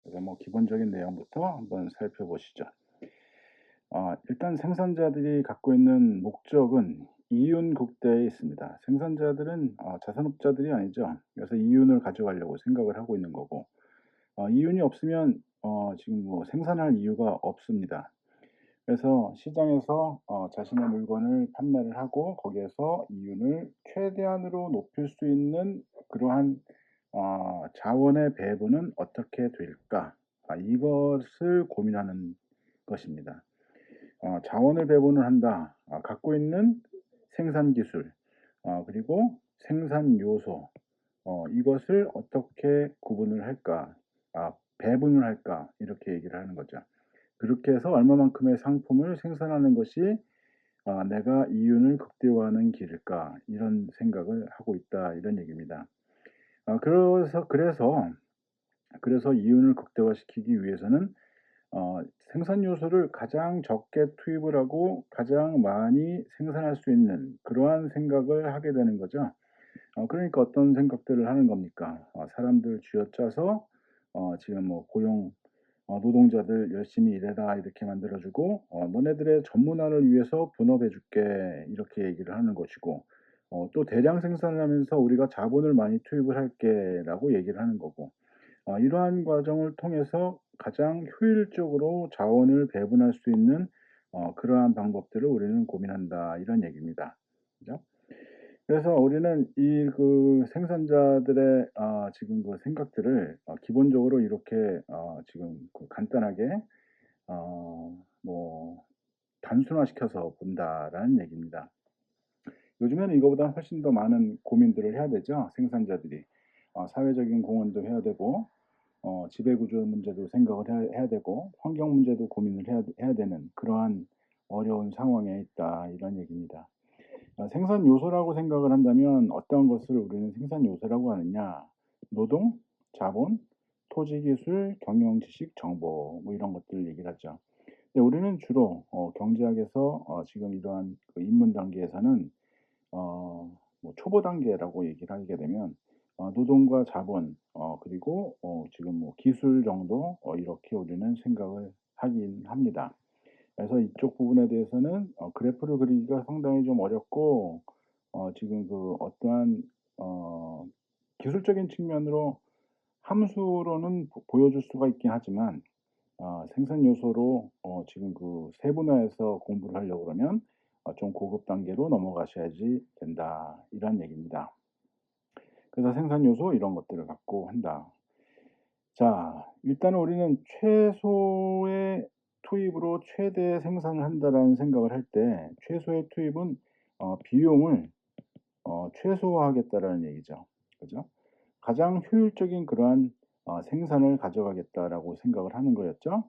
그래서 기본적인 내용부터 한번 살펴보시죠. 일단 생산자들이 갖고 있는 목적은 이윤 국대에 있습니다. 생산자들은 자산업자들이 아니죠. 그래서 이윤을 가져가려고 생각을 하고 있는 거고, 이윤이 없으면 지금 생산할 이유가 없습니다. 그래서 시장에서 자신의 물건을 판매를 하고 거기에서 이윤을 최대한으로 높일 수 있는 그러한 자원의 배분은 어떻게 될까? 이것을 고민하는 것입니다. 자원을 배분을 한다. 갖고 있는 생산 기술, 그리고 생산 요소, 이것을 어떻게 구분을 할까? 배분을 할까? 이렇게 얘기를 하는 거죠. 그렇게 해서 얼마만큼의 상품을 생산하는 것이 '내가 이윤을 극대화하는 길일까?' 이런 생각을 하고 있다 이런 얘기입니다. 그래서 이윤을 극대화시키기 위해서는 생산 요소를 가장 적게 투입을 하고 가장 많이 생산할 수 있는 그러한 생각을 하게 되는 거죠. 그러니까 어떤 생각들을 하는 겁니까? 사람들 쥐어짜서 지금 고용 노동자들 "열심히 일해라." 이렇게 만들어 주고 "너네들의 전문화를 위해서 분업해 줄게." 이렇게 얘기를 하는 것이고, 또 "대량 생산을 하면서 우리가 자본을 많이 투입을 할게."라고 얘기를 하는 거고, 이러한 과정을 통해서 가장 효율적으로 자원을 배분할 수 있는 그러한 방법들을 우리는 고민한다 이런 얘기입니다. 그죠? 그래서 우리는 이 생산자들의 지금 생각들을 기본적으로 이렇게 지금 간단하게 뭐 단순화시켜서 본다라는 얘기입니다. 요즘에는 이거보다 훨씬 더 많은 고민들을 해야 되죠, 생산자들이. 사회적인 공헌도 해야 되고 지배 구조 문제도 생각을 해야 되고 환경 문제도 고민을 해야 되는 그러한 어려운 상황에 있다 이런 얘기입니다. 생산 요소라고 생각을 한다면 어떤 것을 우리는 생산 요소라고 하느냐? 노동, 자본, 토지 기술, 경영 지식, 정보 이런 것들을 얘기를 하죠. 근데 우리는 주로 경제학에서 지금 이러한 입문 단계에서는 초보 단계라고 얘기를 하게 되면 노동과 자본, 그리고 지금 기술 정도, 이렇게 우리는 생각을 하긴 합니다. 그래서 이쪽 부분에 대해서는 그래프를 그리기가 상당히 좀 어렵고, 지금 어떠한 어 기술적인 측면으로 함수로는 보여줄 수가 있긴 하지만, 생산 요소로 지금 세분화해서 공부를 하려고 그러면 좀 고급 단계로 넘어가셔야지 된다 이런 얘기입니다. 그래서 생산 요소 이런 것들을 갖고 한다. 자, 일단은 우리는 '최소의 투입으로 최대의 생산을 한다.'라는 생각을 할 때 최소의 투입은 비용을 최소화하겠다라는 얘기죠. 그죠? 가장 효율적인 그러한 '생산을 가져가겠다.'라고 생각을 하는 거였죠.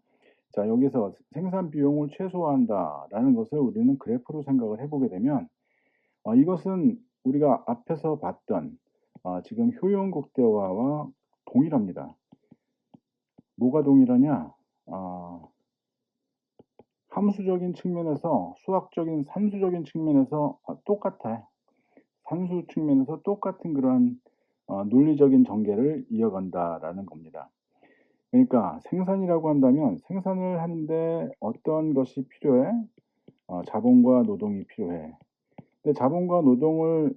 자, 여기서 '생산 비용을 최소화한다.'라는 것을 우리는 그래프로 생각을 해 보게 되면 이것은 우리가 앞에서 봤던 지금 효용 극대화와 동일합니다. 뭐가 동일하냐? 아 함수적인 측면에서 수학적인 산수적인 측면에서 똑같아. 산수 측면에서 똑같은 그러한 논리적인 전개를 이어간다라는 겁니다. 그러니까 생산이라고 한다면 생산을 하는데 어떤 것이 필요해? 자본과 노동이 필요해. 근데 자본과 노동을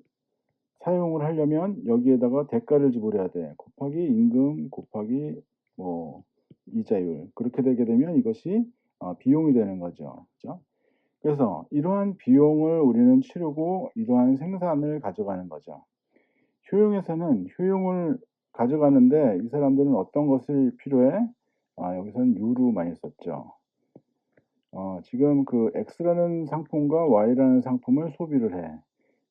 사용을 하려면 여기에다가 대가를 지불해야 돼. 곱하기 임금 곱하기 뭐 이자율. 그렇게 되게 되면 이것이 비용이 되는 거죠. 그죠? 그래서 이러한 비용을 우리는 치르고 이러한 생산을 가져가는 거죠. 효용에서는 효용을 가져가는데 이 사람들은 어떤 것이 필요해? 여기서는 유로 많이 썼죠. 지금 X라는 상품과 Y라는 상품을 소비를 해.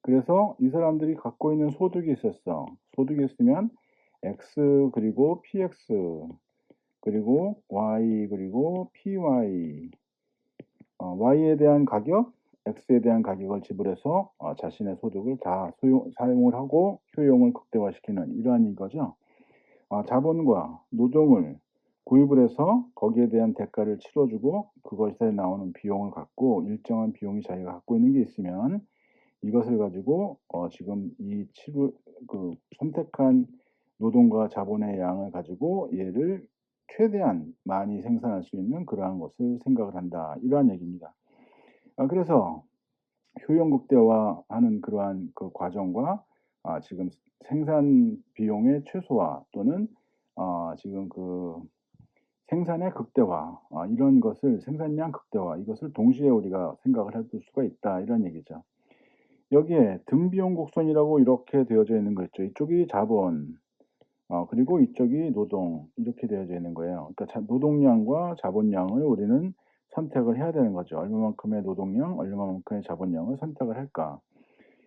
그래서 이 사람들이 갖고 있는 소득이 있었어. 소득이 있으면 X 그리고 PX 그리고 Y 그리고 PY, Y에 대한 가격, X에 대한 가격을 지불해서 자신의 소득을 다 사용을 하고 효용을 극대화시키는 이러한 거죠. 자본과 노동을 구입을 해서 거기에 대한 대가를 치러 주고 그것에 나오는 비용을 갖고 일정한 비용이 자기가 갖고 있는 게 있으면 이것을 가지고 지금 이 치루 선택한 노동과 자본의 양을 가지고 얘를 최대한 많이 생산할 수 있는 그러한 것을 생각을 한다. 이러한 얘기입니다. 그래서 효용 극대화하는 그러한 그 과정과 지금 생산 비용의 최소화 또는 지금 그 생산의 극대화, 이런 것을 생산량 극대화 이것을 동시에 우리가 생각을 해볼 수가 있다 이런 얘기죠. 여기에 등비용 곡선이라고 이렇게 되어져 있는 거 있죠. 이쪽이 자본, 그리고 이쪽이 노동 이렇게 되어져 있는 거예요. 그러니까 노동량과 자본량을 우리는 선택을 해야 되는 거죠. 얼마만큼의 노동량, 얼마만큼의 자본량을 선택을 할까.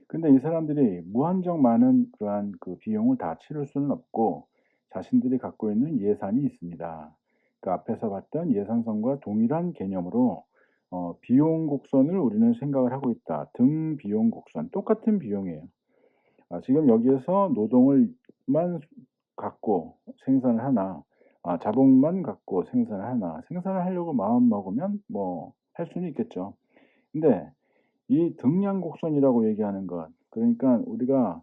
근데 이 사람들이 무한정 많은 그러한 그 비용을 다 치를 수는 없고 자신들이 갖고 있는 예산이 있습니다. 그 앞에서 봤던 예산선과 동일한 개념으로 비용 곡선을 우리는 생각을 하고 있다. 등 비용 곡선 똑같은 비용이에요. 지금 여기에서 노동을만 갖고 생산을 하나, 자본만 갖고 생산을 하나, 생산을 하려고 마음 먹으면 뭐 할 수는 있겠죠. 근데 이 등량 곡선이라고 얘기하는 것, 그러니까 우리가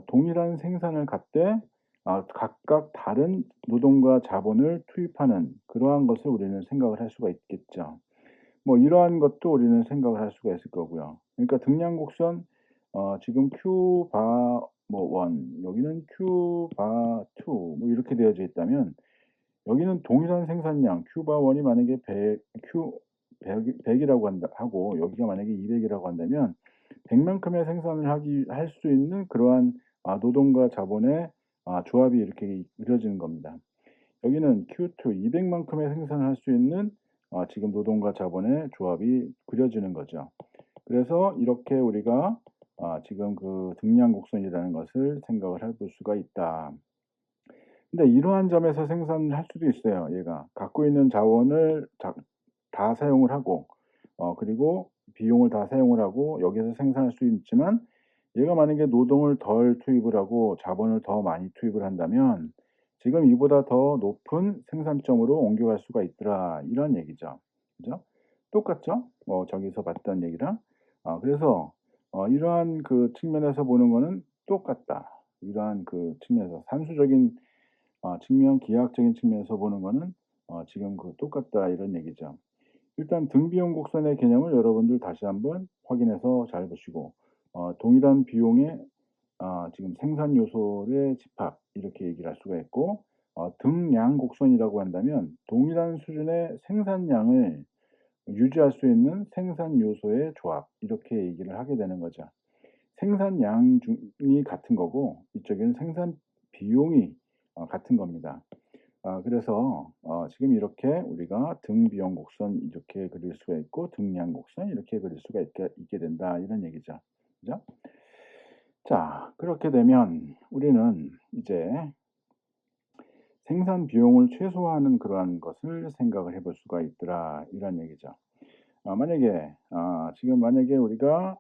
동일한 생산을 갖되 각각 다른 노동과 자본을 투입하는 그러한 것을 우리는 생각을 할 수가 있겠죠. 뭐 이러한 것도 우리는 생각을 할 수가 있을 거고요. 그러니까 등량 곡선, 지금 q 바 뭐 1, 여기는 q 바 2 뭐 이렇게 되어져 있다면 여기는 동일한 생산량 q 바 1이 만약에 100 q 100 이라고 한다 하고 여기가 만약에 200 이라고 한다면 100 만큼의 생산을 할 수 있는 그러한 노동과 자본의 조합이 이렇게 이루어지는 겁니다. 여기는 Q2 200 만큼의 생산을 할 수 있는 지금 노동과 자본의 조합이 그려지는 거죠. 그래서 이렇게 우리가 지금 그 등량 곡선이라는 것을 생각을 해볼 수가 있다. 근데 이러한 점에서 생산을 할 수도 있어요. 얘가 갖고 있는 자원을 다 사용을 하고 그리고 비용을 다 사용을 하고 여기서 생산할 수 있지만 얘가 만약에 노동을 덜 투입을 하고 자본을 더 많이 투입을 한다면 지금 이보다 더 높은 생산점으로 옮겨갈 수가 있더라 이런 얘기죠. 그죠? 똑같죠? 저기서 봤던 얘기랑. 그래서 이러한 그 측면에서 보는 거는 똑같다. 이러한 그 측면에서 산수적인 측면, 기하학적인 측면에서 보는 거는 지금 그 똑같다 이런 얘기죠. 일단 등비용 곡선의 개념을 여러분들 다시 한번 확인해서 잘 보시고 동일한 비용의 지금 생산 요소의 집합 이렇게 얘기를 할 수가 있고 등량 곡선이라고 한다면 동일한 수준의 생산량을 유지할 수 있는 생산 요소의 조합 이렇게 얘기를 하게 되는 거죠. 생산량이 같은 거고 이쪽에는 생산 비용이 같은 겁니다. 그래서 지금 이렇게 우리가 등비용 곡선 이렇게 그릴 수가 있고 등량 곡선 이렇게 그릴 수가 있게 된다 이런 얘기죠. 그죠? 자, 그렇게 되면 우리는 이제 생산 비용을 최소화하는 그러한 것을 생각을 해볼 수가 있더라 이런 얘기죠. 만약에 지금 만약에 우리가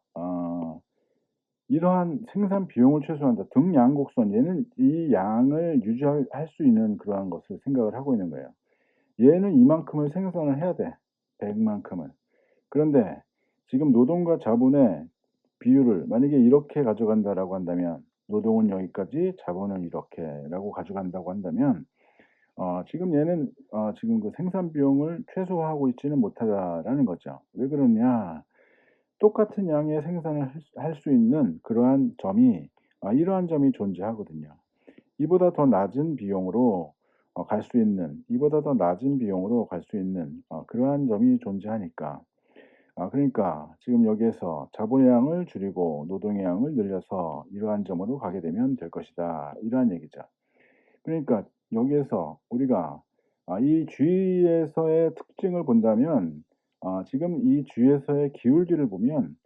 이러한 생산 비용을 최소화한다. 등량 곡선 얘는 이 양을 유지할 수 있는 그러한 것을 생각을 하고 있는 거예요. 얘는 이만큼을 생산을 해야 돼. 100 만큼을. 그런데 지금 노동과 자본의 비율을 만약에 이렇게 가져간다라고 한다면 노동은 여기까지 자본은 이렇게라고 가져간다고 한다면 지금 얘는 지금 그 생산 비용을 최소화하고 있지는 못하다라는 거죠. 왜 그러냐? 똑같은 양의 생산을 할 수 있는 그러한 점이 이러한 점이 존재하거든요. 이보다 더 낮은 비용으로 갈 수 있는 이보다 더 낮은 비용으로 갈 수 있는 그러한 점이 존재하니까 그러니까 지금 여기에서 자본의 양을 줄이고 노동의 양을 늘려서 이러한 점으로 가게 되면 될 것이다. 이러한 얘기죠. 그러니까 여기에서 우리가 이 주의에서의 특징을 본다면 지금 이 주의에서의 기울기를 보면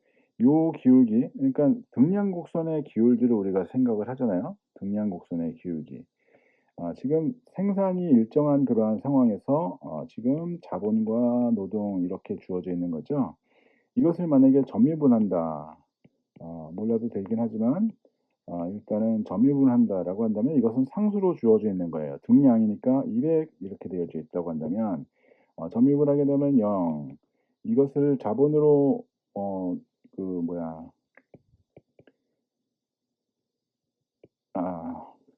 요 기울기 그러니까 등량곡선의 기울기를 우리가 생각을 하잖아요. 등량곡선의 기울기. 지금 생산이 일정한 그러한 상황에서 지금 자본과 노동 이렇게 주어져 있는 거죠. 이것을 만약에 점유분한다. 몰라도 되긴 하지만 일단은 점유분한다라고 한다면 이것은 상수로 주어져 있는 거예요. 등량이니까 200 이렇게 되어져 있다고 한다면 점유분하게 되면 0 이것을 자본으로 그 뭐야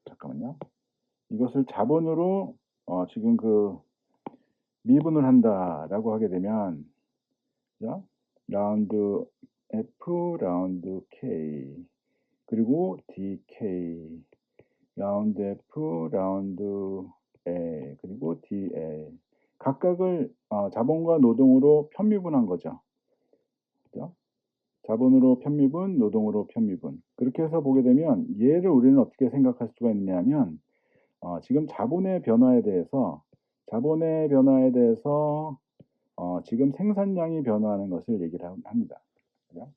잠깐만요. 이것을 자본으로 지금 그 미분을 한다라고 하게 되면, 그죠? 라운드 F, 라운드 K, 그리고 DK, 라운드 F, 라운드 A, 그리고 DA. 각각을 자본과 노동으로 편미분한 거죠. 그죠? 자본으로 편미분, 노동으로 편미분. 그렇게 해서 보게 되면 얘를 우리는 어떻게 생각할 수가 있냐면, 지금 자본의 변화에 대해서 지금 생산량이 변화하는 것을 얘기를 합니다. 그죠?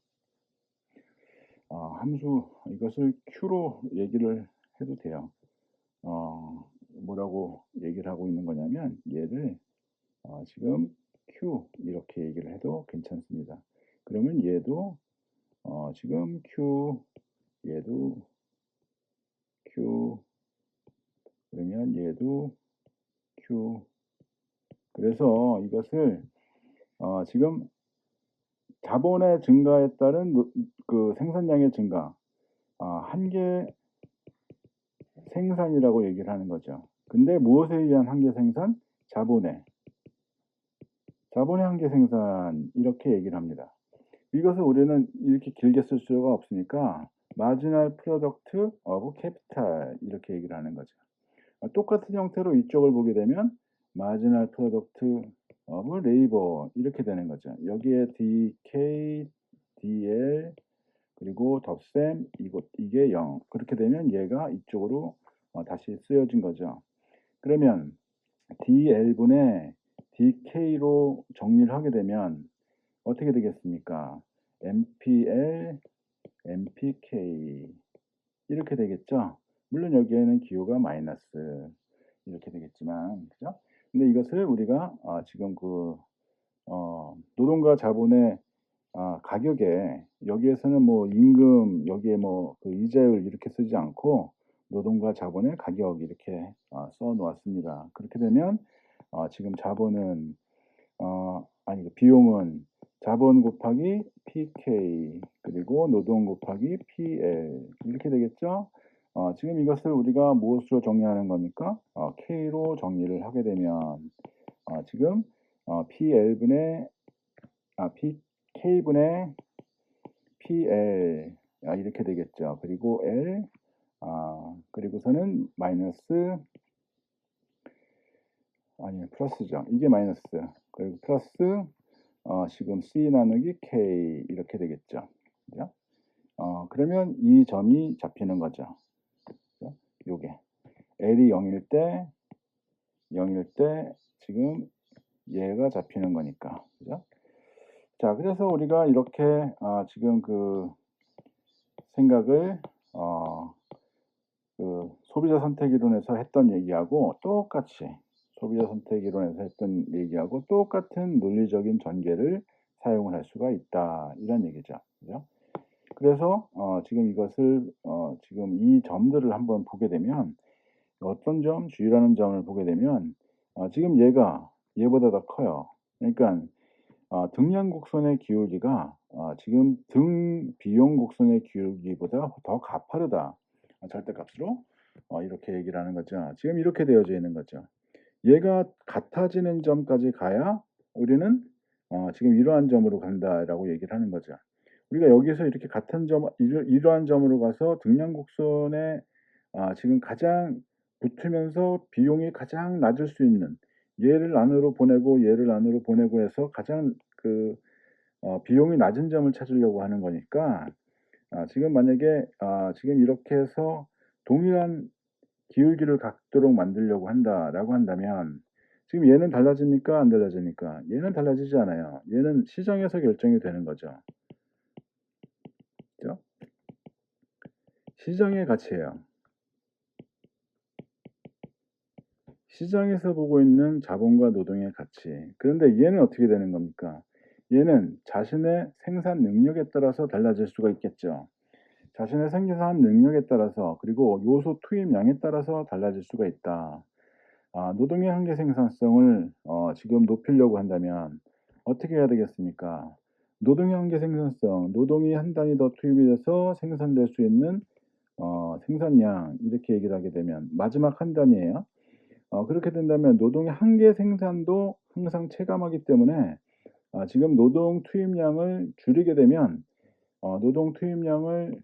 함수 이것을 Q로 얘기를 해도 돼요. 뭐라고 얘기를 하고 있는 거냐면 얘를 지금 Q 이렇게 얘기를 해도 괜찮습니다. 그러면 얘도 지금 Q, 얘도 Q, 그러면 얘도 Q. 그래서 이것을 지금 자본의 증가에 따른 그 생산량의 증가, 한계 생산이라고 얘기를 하는 거죠. 근데 무엇에 의한 한계 생산? 자본의 한계 생산, 이렇게 얘기를 합니다. 이것을 우리는 이렇게 길게 쓸 수가 없으니까 마지널 프로덕트 오브 캐피탈 이렇게 얘기를 하는 거죠. 똑같은 형태로 이쪽을 보게 되면 마지널 프로덕트 오브 레이버 이렇게 되는 거죠. 여기에 DK, DL, 그리고 덧셈 이게 0. 그렇게 되면 얘가 이쪽으로 다시 쓰여진 거죠. 그러면 DL분의 DK로 정리를 하게 되면 어떻게 되겠습니까? MPL, MPK 이렇게 되겠죠. 물론 여기에는 기호가 마이너스 이렇게 되겠지만, 그죠? 근데 이것을 우리가 지금 그 노동과 자본의 가격에, 여기에서는 뭐 임금, 여기에 뭐 그 이자율 이렇게 쓰지 않고 노동과 자본의 가격 이렇게 써 놓았습니다. 그렇게 되면 지금 자본은 아니 비용은 자본 곱하기 PK, 그리고 노동 곱하기 PL 이렇게 되겠죠. 지금 이것을 우리가 무엇으로 정리하는 겁니까? K로 정리를 하게 되면 지금 PL분의 K분의 PL 이렇게 되겠죠. 그리고 L 그리고서는 마이너스, 아니 플러스죠. 이게 마이너스, 그리고 플러스 지금 C 나누기 K 이렇게 되겠죠. 그죠? 그러면 이 점이 잡히는 거죠. 그죠? 요게 L이 0일 때 지금 얘가 잡히는 거니까. 그죠? 자, 그래서 우리가 이렇게 지금 그 생각을 그 소비자 선택 이론에서 했던 얘기하고 똑같이, 소비자 선택 이론에서 했던 얘기하고 똑같은 논리적인 전개를 사용을 할 수가 있다, 이런 얘기죠. 그죠? 그래서 지금 이것을 지금 이 점들을 한번 보게 되면, 어떤 점, 주의라는 점을 보게 되면 지금 얘보다 더 커요. 그러니까 등량 곡선의 기울기가 지금 등 비용 곡선의 기울기보다 더 가파르다. 절대값으로 이렇게 얘기를 하는 거죠. 지금 이렇게 되어져 있는 거죠. 얘가 같아지는 점까지 가야 우리는 지금 이러한 점으로 간다라고 얘기를 하는 거죠. 우리가 여기서 이렇게 같은 점, 이러한 점으로 가서 등량 곡선에 지금 가장 붙으면서 비용이 가장 낮을 수 있는, 얘를 안으로 보내고 얘를 안으로 보내고 해서 가장 그 비용이 낮은 점을 찾으려고 하는 거니까, 지금 만약에 지금 이렇게 해서 동일한 기울기를 갖도록 만들려고 한다라고 한다면, 지금 얘는 달라집니까? 안 달라집니까? 얘는 달라지지 않아요. 얘는 시장에서 결정이 되는 거죠. 그죠? 시장의 가치예요. 시장에서 보고 있는 자본과 노동의 가치. 그런데 얘는 어떻게 되는 겁니까? 얘는 자신의 생산 능력에 따라서 달라질 수가 있겠죠. 자신의 생산 능력에 따라서, 그리고 요소 투입량에 따라서 달라질 수가 있다. 노동의 한계 생산성을 지금 높이려고 한다면 어떻게 해야 되겠습니까? 노동의 한계 생산성, 노동이 한 단위 더 투입이 돼서 생산될 수 있는 생산량, 이렇게 얘기를 하게 되면 마지막 한 단위예요. 그렇게 된다면 노동의 한계 생산도 항상 체감하기 때문에 지금 노동 투입량을 줄이게 되면 노동 투입량을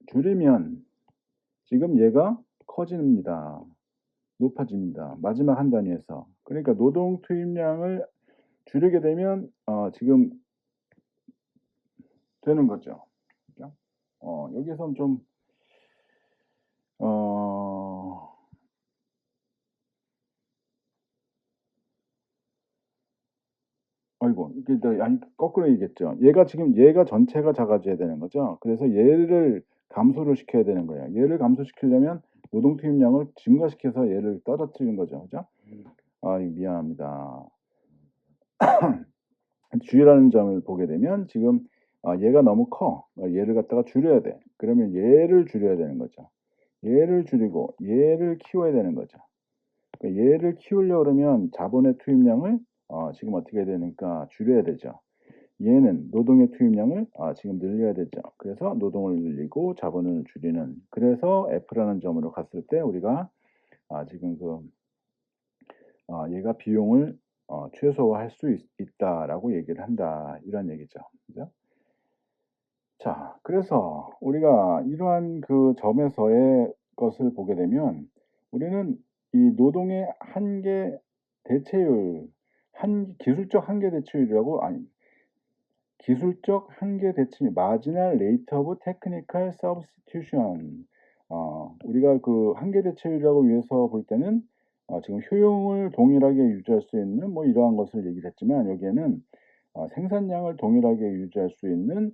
줄이면 지금 얘가 커집니다. 높아집니다. 마지막 한 단위에서. 그러니까 노동 투입량을 줄이게 되면 지금 되는 거죠. 그죠? 여기선 좀 어 아이고 이게 아니 거꾸로 얘기했죠. 얘가 전체가 작아져야 되는 거죠. 그래서 얘를 감소를 시켜야 되는 거예요. 얘를 감소시키려면 노동 투입량을 증가시켜서 얘를 떨어뜨리는 거죠. 그죠? 미안합니다. 주의라는 점을 보게 되면 지금 얘가 너무 커. 얘를 갖다가 줄여야 돼. 그러면 얘를 줄여야 되는 거죠. 얘를 줄이고 얘를 키워야 되는 거죠. 그러니까 얘를 키우려고 그러면 자본의 투입량을 지금 어떻게 해야 되니까 줄여야 되죠. 얘는 노동의 투입량을 지금 늘려야 되죠. 그래서 노동을 늘리고 자본을 줄이는, 그래서 F라는 점으로 갔을 때 우리가 지금 얘가 비용을 최소화할 수 있다라고 얘기를 한다. 이런 얘기죠. 그죠? 자, 그래서 우리가 이러한 그 점에서의 것을 보게 되면 우리는 이 노동의 한계 대체율, 기술적 한계 대체율이라고, 아니, 기술적 한계 대체율, marginal rate of technical substitution. 우리가 그 한계 대체율이라고 위해서 볼 때는 지금 효용을 동일하게 유지할 수 있는 뭐 이러한 것을 얘기를 했지만, 여기에는 생산량을 동일하게 유지할 수 있는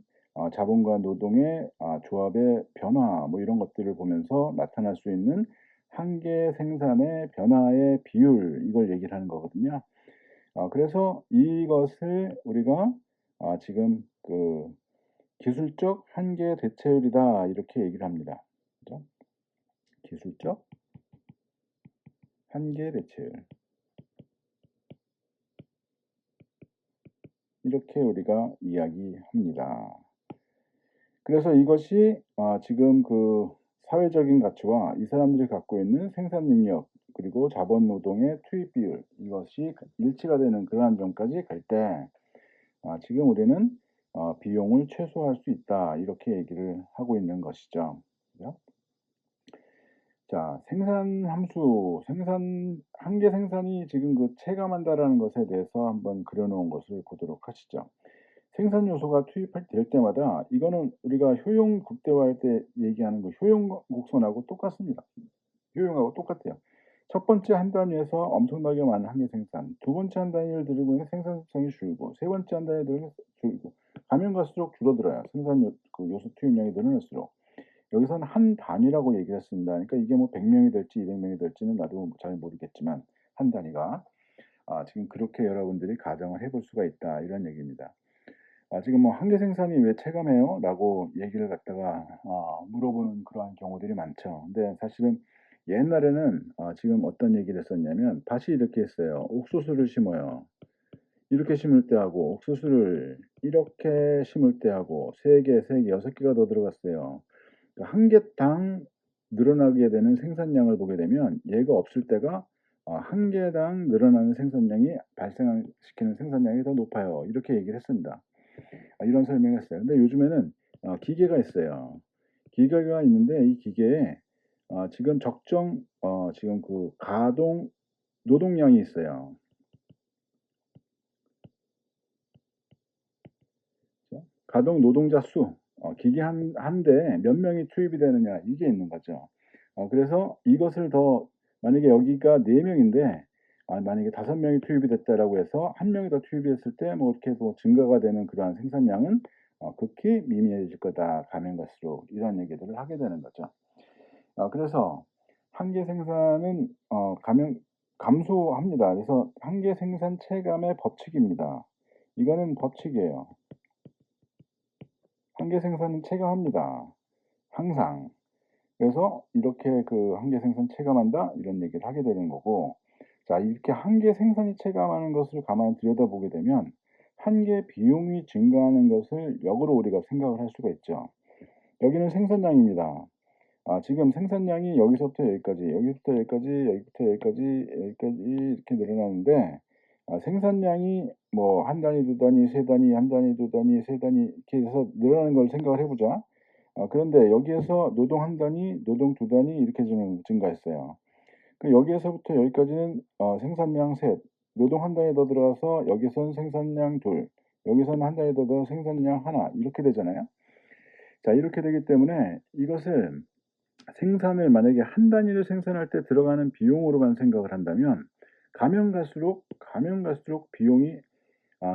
자본과 노동의 조합의 변화 뭐 이런 것들을 보면서 나타날 수 있는 한계 생산의 변화의 비율, 이걸 얘기를 하는 거거든요. 그래서 이것을 우리가 지금 기술적 한계 대체율이다 이렇게 얘기를 합니다. 그죠? 기술적 한계 대체율, 이렇게 우리가 이야기합니다. 그래서 이것이 지금 사회적인 가치와 이 사람들이 갖고 있는 생산 능력 그리고 자본 노동의 투입 비율, 이것이 일치가 되는 그러한 점까지 갈 때 지금 우리는 비용을 최소화할 수 있다 이렇게 얘기를 하고 있는 것이죠. 그죠? 자, 한계 생산이 지금 체감한다라는 것에 대해서 한번 그려놓은 것을 보도록 하시죠. 생산 요소가 투입될 때마다 이거는 우리가 효용 극대화할 때 얘기하는 효용 곡선하고 똑같습니다. 효용하고 똑같아요. 첫 번째 한 단위에서 엄청나게 많은 한계 생산, 두 번째 한 단위를 들으면 생산성이 줄고, 세 번째 한 단위를 들으면 줄고, 가면 갈수록 줄어들어요. 요소 투입량이 늘어날수록. 여기서는 한 단위라고 얘기를 했습니다. 그러니까 이게 뭐 100명이 될지 200명이 될지는 나도 잘 모르겠지만 한 단위가 지금 그렇게 여러분들이 가정을 해볼 수가 있다 이런 얘기입니다. 지금 뭐 한계 생산이 왜 체감해요? 라고 얘기를 갖다가 물어보는 그러한 경우들이 많죠. 근데 사실은 옛날에는 지금 어떤 얘기를 했었냐면 밭이 이렇게 했어요. 옥수수를 심어요. 이렇게 심을 때 하고 옥수수를 이렇게 심을 때 하고 3개, 3개, 6개가 더 들어갔어요. 한 개당 늘어나게 되는 생산량을 보게 되면 얘가 없을 때가 한 개당 늘어나는 생산량이 발생시키는 생산량이 더 높아요. 이렇게 얘기를 했습니다. 이런 설명을 했어요. 근데 요즘에는 기계가 있어요. 기계가 있는데 이 기계에 지금 적정 지금 가동 노동량이 있어요. 그죠? 가동 노동자 수, 기계 한 대에 몇 명이 투입이 되느냐 이게 있는 거죠. 그래서 이것을 더 만약에 여기가 4명인데 만약에 5명이 투입이 됐다라고 해서 1명이 더 투입이 됐을 때 뭐 이렇게 해서 증가가 되는 그러한 생산량은 극히 미미해질 거다 가면 갈수록 이런 얘기들을 하게 되는 거죠. 그래서 한계 생산은 감소합니다. 그래서 한계 생산 체감의 법칙입니다. 이거는 법칙이에요. 한계 생산은 체감합니다. 항상. 그래서 이렇게 한계 생산 체감한다 이런 얘기를 하게 되는 거고, 자, 이렇게 한계 생산이 체감하는 것을 가만히 들여다보게 되면 한계 비용이 증가하는 것을 역으로 우리가 생각을 할 수가 있죠. 여기는 생산량입니다. 지금 생산량이 여기서부터 여기까지, 여기부터 여기까지, 여기부터 여기까지, 여기까지 이렇게 늘어나는데, 생산량이 뭐 한 단위, 두 단위, 세 단위, 한 단위, 두 단위, 세 단위 이렇게 해서 늘어나는 걸 생각을 해 보자. 그런데 여기에서 노동 한 단위, 노동 두 단위 이렇게 증가했어요. 여기에서부터 여기까지는 생산량 셋, 노동 한 단위 더 들어가서 여기선 생산량 둘, 여기서는 한 단위 더 들어서 생산량 하나 이렇게 되잖아요. 자, 이렇게 되기 때문에 이것을 생산을 만약에 한 단위를 생산할 때 들어가는 비용으로만 생각을 한다면 가면 갈수록 비용이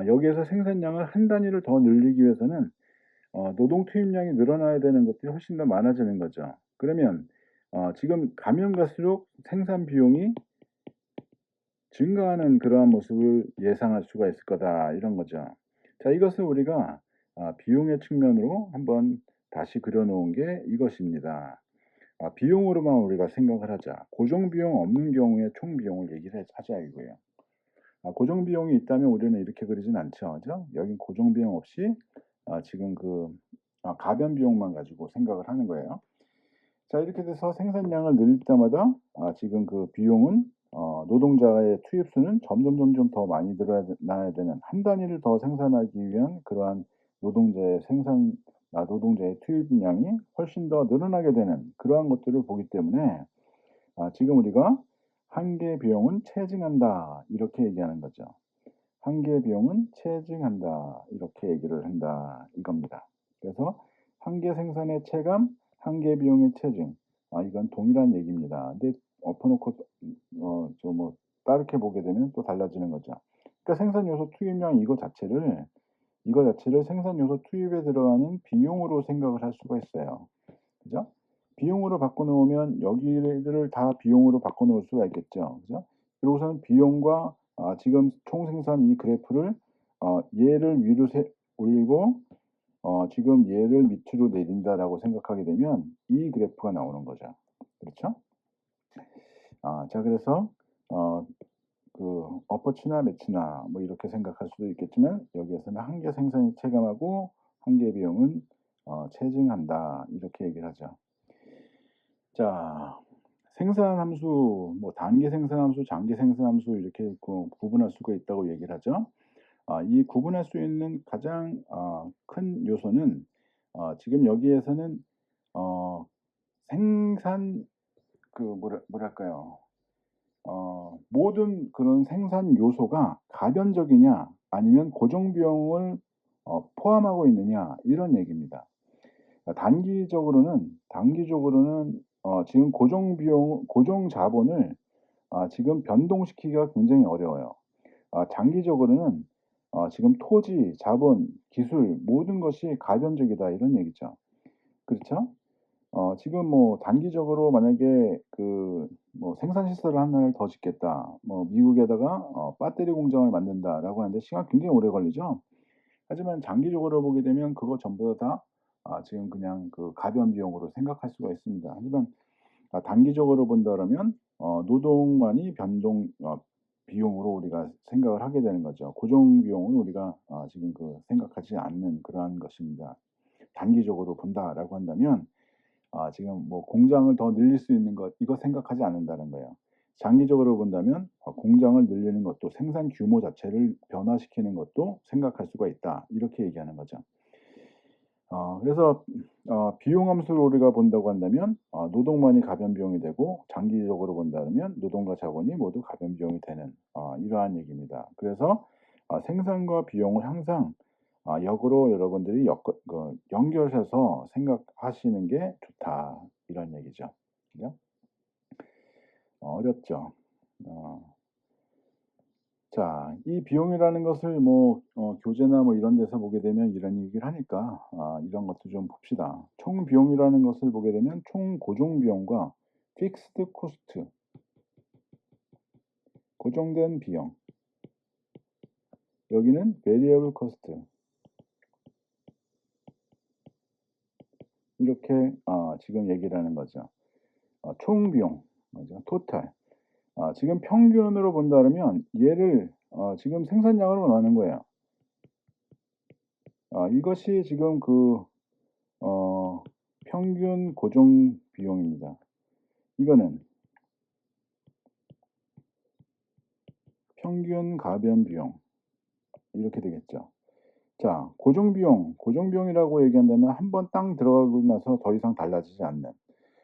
여기에서 생산량을 한 단위를 더 늘리기 위해서는 노동 투입량이 늘어나야 되는 것들이 훨씬 더 많아지는 거죠. 그러면 지금 가면 갈수록 생산 비용이 증가하는 그러한 모습을 예상할 수가 있을 거다 이런 거죠. 자, 이것을 우리가 비용의 측면으로 한번 다시 그려 놓은 게 이것입니다. 비용으로만 우리가 생각을 하자. 고정 비용 없는 경우에 총 비용을 얘기를 하자 이거예요. 고정 비용이 있다면 우리는 이렇게 그리진 않죠. 그죠? 여긴 고정 비용 없이 지금 가변 비용만 가지고 생각을 하는 거예요. 자, 이렇게 돼서 생산량을 늘릴 때마다 지금 그 비용은 노동자의 투입수는 점점 더 많이 늘어나야 되는 한 단위를 더 생산하기 위한 그러한 노동자의 투입량이 훨씬 더 늘어나게 되는 그러한 것들을 보기 때문에 지금 우리가 한계 비용은 체증한다 이렇게 얘기하는 거죠. 한계 비용은 체증한다 이렇게 얘기를 한다 이겁니다. 그래서 한계 생산의 체감, 한계 비용의 체증. 이건 동일한 얘기입니다. 근데 엎어놓고 다르게 보게 되면 또 달라지는 거죠. 그러니까 생산 요소 투입량 이거 자체를 생산 요소 투입에 들어가는 비용으로 생각을 할 수가 있어요. 그죠? 비용으로 바꿔 놓으면 여기를 다 비용으로 바꿔 놓을 수가 있겠죠. 그죠? 그리고서는 비용과 지금 총 생산 이 그래프를 얘를 위로 올리고 지금 얘를 밑으로 내린다라고 생각하게 되면 이 그래프가 나오는 거죠. 그렇죠? 자, 그래서 어퍼치나 매치나 뭐 이렇게 생각할 수도 있겠지만 여기에서는 한계 생산이 체감하고 한계 비용은 체증한다 이렇게 얘기를 하죠. 자, 생산함수, 뭐 단기 생산함수, 장기 생산함수 이렇게 구분할 수가 있다고 얘기를 하죠. 이 구분할 수 있는 가장 큰 요소는 지금 여기에서는 생산 뭐랄까요? 모든 그런 생산 요소가 가변적이냐 아니면 고정 비용을 포함하고 있느냐 이런 얘기입니다. 단기적으로는 지금 고정 자본을 지금 변동시키기가 굉장히 어려워요. 장기적으로는 지금 토지, 자본, 기술 모든 것이 가변적이다 이런 얘기죠. 그렇죠? 지금 뭐 단기적으로 만약에 뭐 생산 시설을 하나를 더 짓겠다. 뭐 미국에다가 배터리 공장을 만든다라고 하는데 시간 굉장히 오래 걸리죠. 하지만 장기적으로 보게 되면 그거 전부 다 지금 그냥 가변 비용으로 생각할 수가 있습니다. 하지만 단기적으로 본다 그러면 노동만이 변동 비용으로 우리가 생각을 하게 되는 거죠. 고정 비용은 우리가 지금 생각하지 않는 그러한 것입니다. 단기적으로 본다라고 한다면 지금 뭐 공장을 더 늘릴 수 있는 것 이거 생각하지 않는다는 거예요. 장기적으로 본다면 공장을 늘리는 것도 생산 규모 자체를 변화시키는 것도 생각할 수가 있다. 이렇게 얘기하는 거죠. 그래서 비용 함수를 우리가 본다고 한다면 노동만이 가변 비용이 되고 장기적으로 본다면 노동과 자본이 모두 가변 비용이 되는 이러한 얘기입니다. 그래서 생산과 비용을 항상 역으로 여러분들이 연결해서 생각하시는 게 좋다 이런 얘기죠. 그죠? 어렵죠. 자, 이 비용이라는 것을 뭐 교재나 뭐 이런 데서 보게 되면 이런 얘기를 하니까 이런 것도 좀 봅시다. 총 비용이라는 것을 보게 되면 총 고정 비용과 픽스드 코스트, 고정된 비용, 여기는 베리어블 코스트 이렇게 지금 얘기를 하는 거죠. 총 비용, 맞아, 토탈. 지금 평균으로 본다면 얘를 지금 생산량으로 나누는 거예요. 이것이 지금 평균 고정 비용입니다. 이거는 평균 가변 비용 이렇게 되겠죠. 자, 고정비용이라고 얘기한다면 한 번 땅 들어가고 나서 더 이상 달라지지 않는,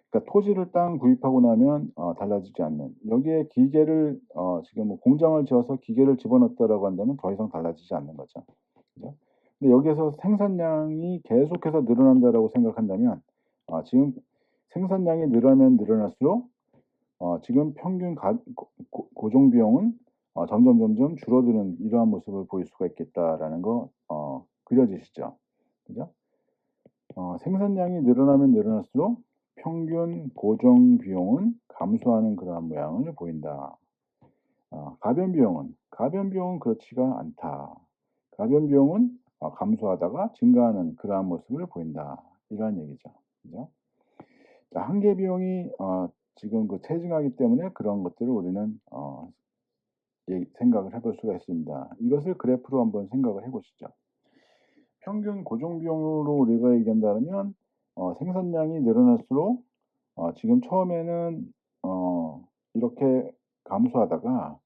그러니까 토지를 땅 구입하고 나면 달라지지 않는, 여기에 기계를 지금 뭐 공장을 지어서 기계를 집어넣었다라고 한다면 더 이상 달라지지 않는 거죠. 그죠? 근데 여기에서 생산량이 계속해서 늘어난다라고 생각한다면 지금 생산량이 늘어나면 늘어날수록 지금 평균 고정 비용은 점점 줄어드는 이러한 모습을 보일 수가 있겠다라는 거 그려지시죠? 그죠? 생산량이 늘어나면 늘어날수록 평균 고정 비용은 감소하는 그러한 모양을 보인다. 가변 비용은 그렇지가 않다. 가변 비용은 감소하다가 증가하는 그러한 모습을 보인다. 이러한 얘기죠. 그죠? 자, 한계 비용이 지금 체증하기 때문에 그런 것들을 우리는 생각을 해볼 수가 있습니다. 이것을 그래프로 한번 생각을 해보시죠. 평균 고정 비용으로 우리가 얘기한다면 생산량이 늘어날수록 지금 처음에는 이렇게 감소하다가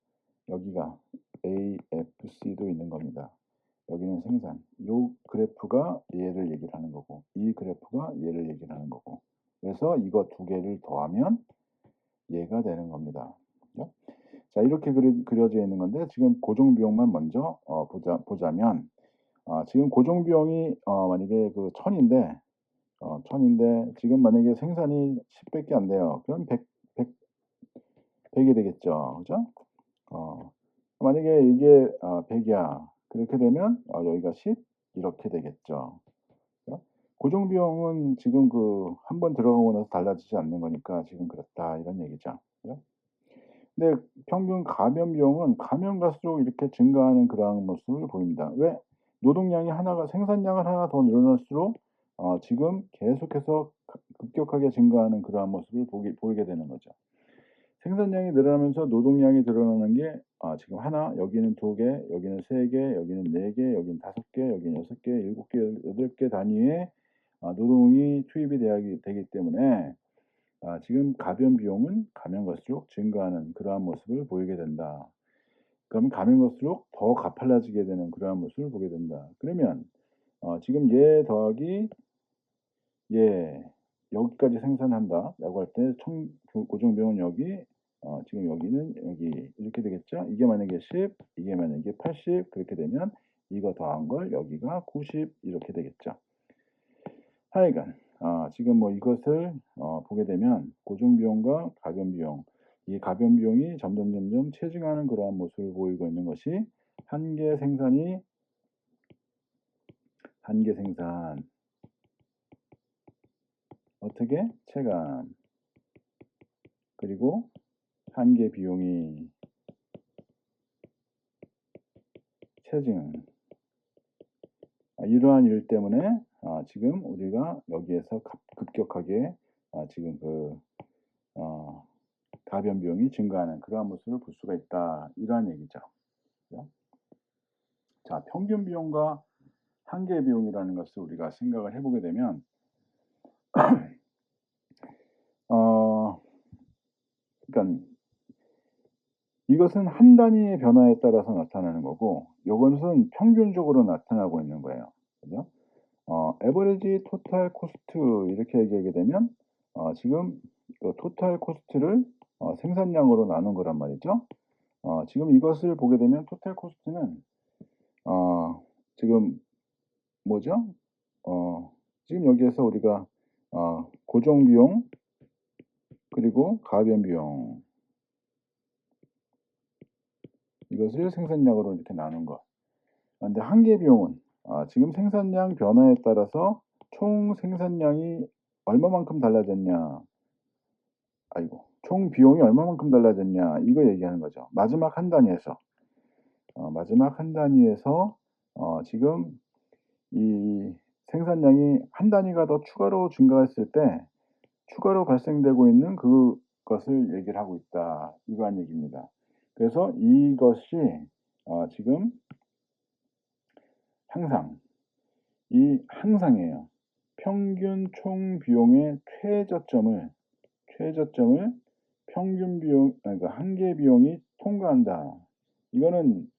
여기가 AFC도 있는 겁니다. 여기는 생산. 이 그래프가 얘를 얘기를 하는 거고, 이 그래프가 얘를 얘기를 하는 거고. 그래서 이거 두 개를 더하면 얘가 되는 겁니다. 그죠? 자, 이렇게 그려져 있는 건데 지금 고정 비용만 먼저 보자면 지금 고정 비용이 만약에 그 1000인데 1000인데 지금 만약에 생산이 10밖에 안 돼요. 그럼 100이 되겠죠. 그죠? 만약에 이게 100이야. 그렇게 되면 여기가 10 이렇게 되겠죠. 그죠? 고정 비용은 지금 한 번 들어가고 나서 달라지지 않는 거니까 지금 그렇다 이런 얘기죠. 그죠? 근데 평균 가변 비용은 가면 갈수록 이렇게 증가하는 그러한 모습을 보입니다. 왜? 노동량이 생산량을 하나 더 늘어날수록 지금 계속해서 급격하게 증가하는 그러한 모습을 보이게 되는 거죠. 생산량이 늘어나면서 노동량이 늘어나는 게 지금 하나, 여기는 2개, 여기는 3개, 여기는 4개, 여기는 5개, 여기는 6개, 7개, 8개 단위의 노동이 투입이 되기 때문에 지금 가변 비용은 가면 갈수록 증가하는 그러한 모습을 보이게 된다. 그러면 가면 갈수록 더 가팔라지게 되는 그러한 모습을 보게 된다. 그러면 지금 얘 더하기 얘 여기까지 생산한다 라고 할 때 고정 비용은 여기 지금 여기는 여기 이렇게 되겠죠. 이게 만약에 10 이게 만약에 80 그렇게 되면 이거 더한 걸 여기가 90 이렇게 되겠죠. 하여간 지금 뭐 이것을 보게 되면 고정 비용과 가변 비용, 이 가변 비용이 점점 체증하는 그러한 모습을 보이고 있는 것이 한계 생산 어떻게 체감, 그리고 한계 비용이 체증, 이러한 일 때문에 지금 우리가 여기에서 급격하게 지금 가변 비용이 증가하는 그러한 모습을 볼 수가 있다. 이러한 얘기죠. 그죠? 자, 평균 비용과 한계 비용이라는 것을 우리가 생각을 해보게 되면 그러니까 이것은 한 단위의 변화에 따라서 나타나는 거고, 이것은 평균적으로 나타나고 있는 거예요. 그죠? 에버리지 토탈 코스트 이렇게 얘기하게 되면 지금 토탈 코스트를 생산량으로 나눈 거란 말이죠. 지금 이것을 보게 되면 토탈 코스트는 지금 뭐죠? 지금 여기에서 우리가 고정 비용 그리고 가변 비용 이것을 생산량으로 이렇게 나눈 것. 근데 한계 비용은 지금 생산량 변화에 따라서 총 생산량이 얼마만큼 달라졌냐, 총 비용이 얼마만큼 달라졌냐 이거 얘기하는 거죠. 마지막 한 단위에서 지금 이 생산량이 한 단위가 더 추가로 증가했을 때 추가로 발생되고 있는 그것을 얘기를 하고 있다 이러한 얘기입니다. 그래서 이것이 지금 항상이에요. 평균 총 비용의 최저점을 평균 비용 그러니까 한계 비용이 통과한다. 이거는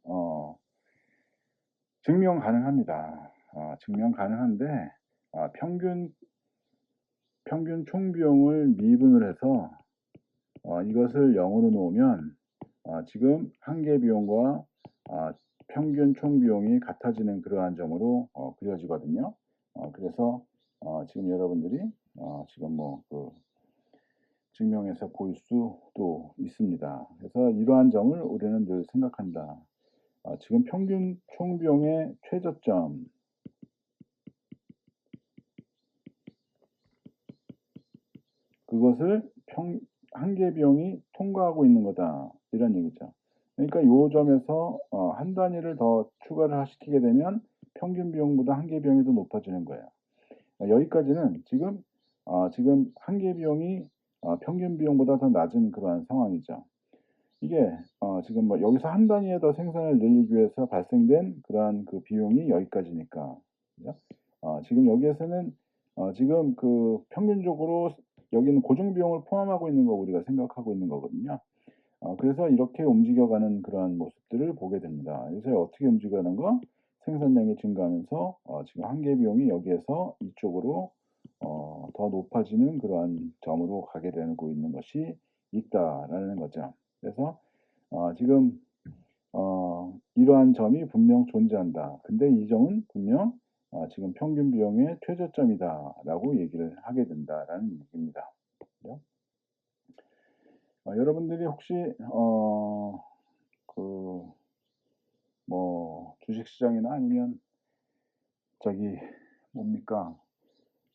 증명 가능합니다. 증명 가능한데 평균 총 비용을 미분을 해서 이것을 0으로 놓으면 지금 한계 비용과 평균 총 비용이 같아지는 그러한 점으로 그려지거든요. 그래서 지금 여러분들이 지금 그 증명해서 볼 수도 있습니다. 그래서 이러한 점을 우리는 늘 생각한다. 지금 평균 총 비용의 최저점 그것을 한계 비용이 통과하고 있는 거다. 이런 얘기죠. 그러니까 요 점에서 한 단위를 더 추가를 시키게 되면 평균 비용보다 한계 비용이 더 높아지는 거예요. 여기까지는 지금 한계 비용이 평균 비용보다 더 낮은 그러한 상황이죠. 이게 지금 여기서 한 단위에 더 생산을 늘리기 위해서 발생된 그러한 그 비용이 여기까지니까. 그죠? 지금 여기에서는 지금 그 평균적으로 여기는 고정 비용을 포함하고 있는 거 우리가 생각하고 있는 거거든요. 그래서 이렇게 움직여가는 그러한 모습들을 보게 됩니다. 그래서 어떻게 움직여가는 거? 생산량이 증가하면서 지금 한계 비용이 여기에서 이쪽으로 더 높아지는 그러한 점으로 가게 되고 있는 것이 있다라는 거죠. 그래서 지금 이러한 점이 분명 존재한다. 근데 이 점은 분명 지금 평균 비용의 최저점이다라고 얘기를 하게 된다라는 얘기입니다. 그죠? 여러분들이 혹시 그 주식시장이나 아니면 저기 뭡니까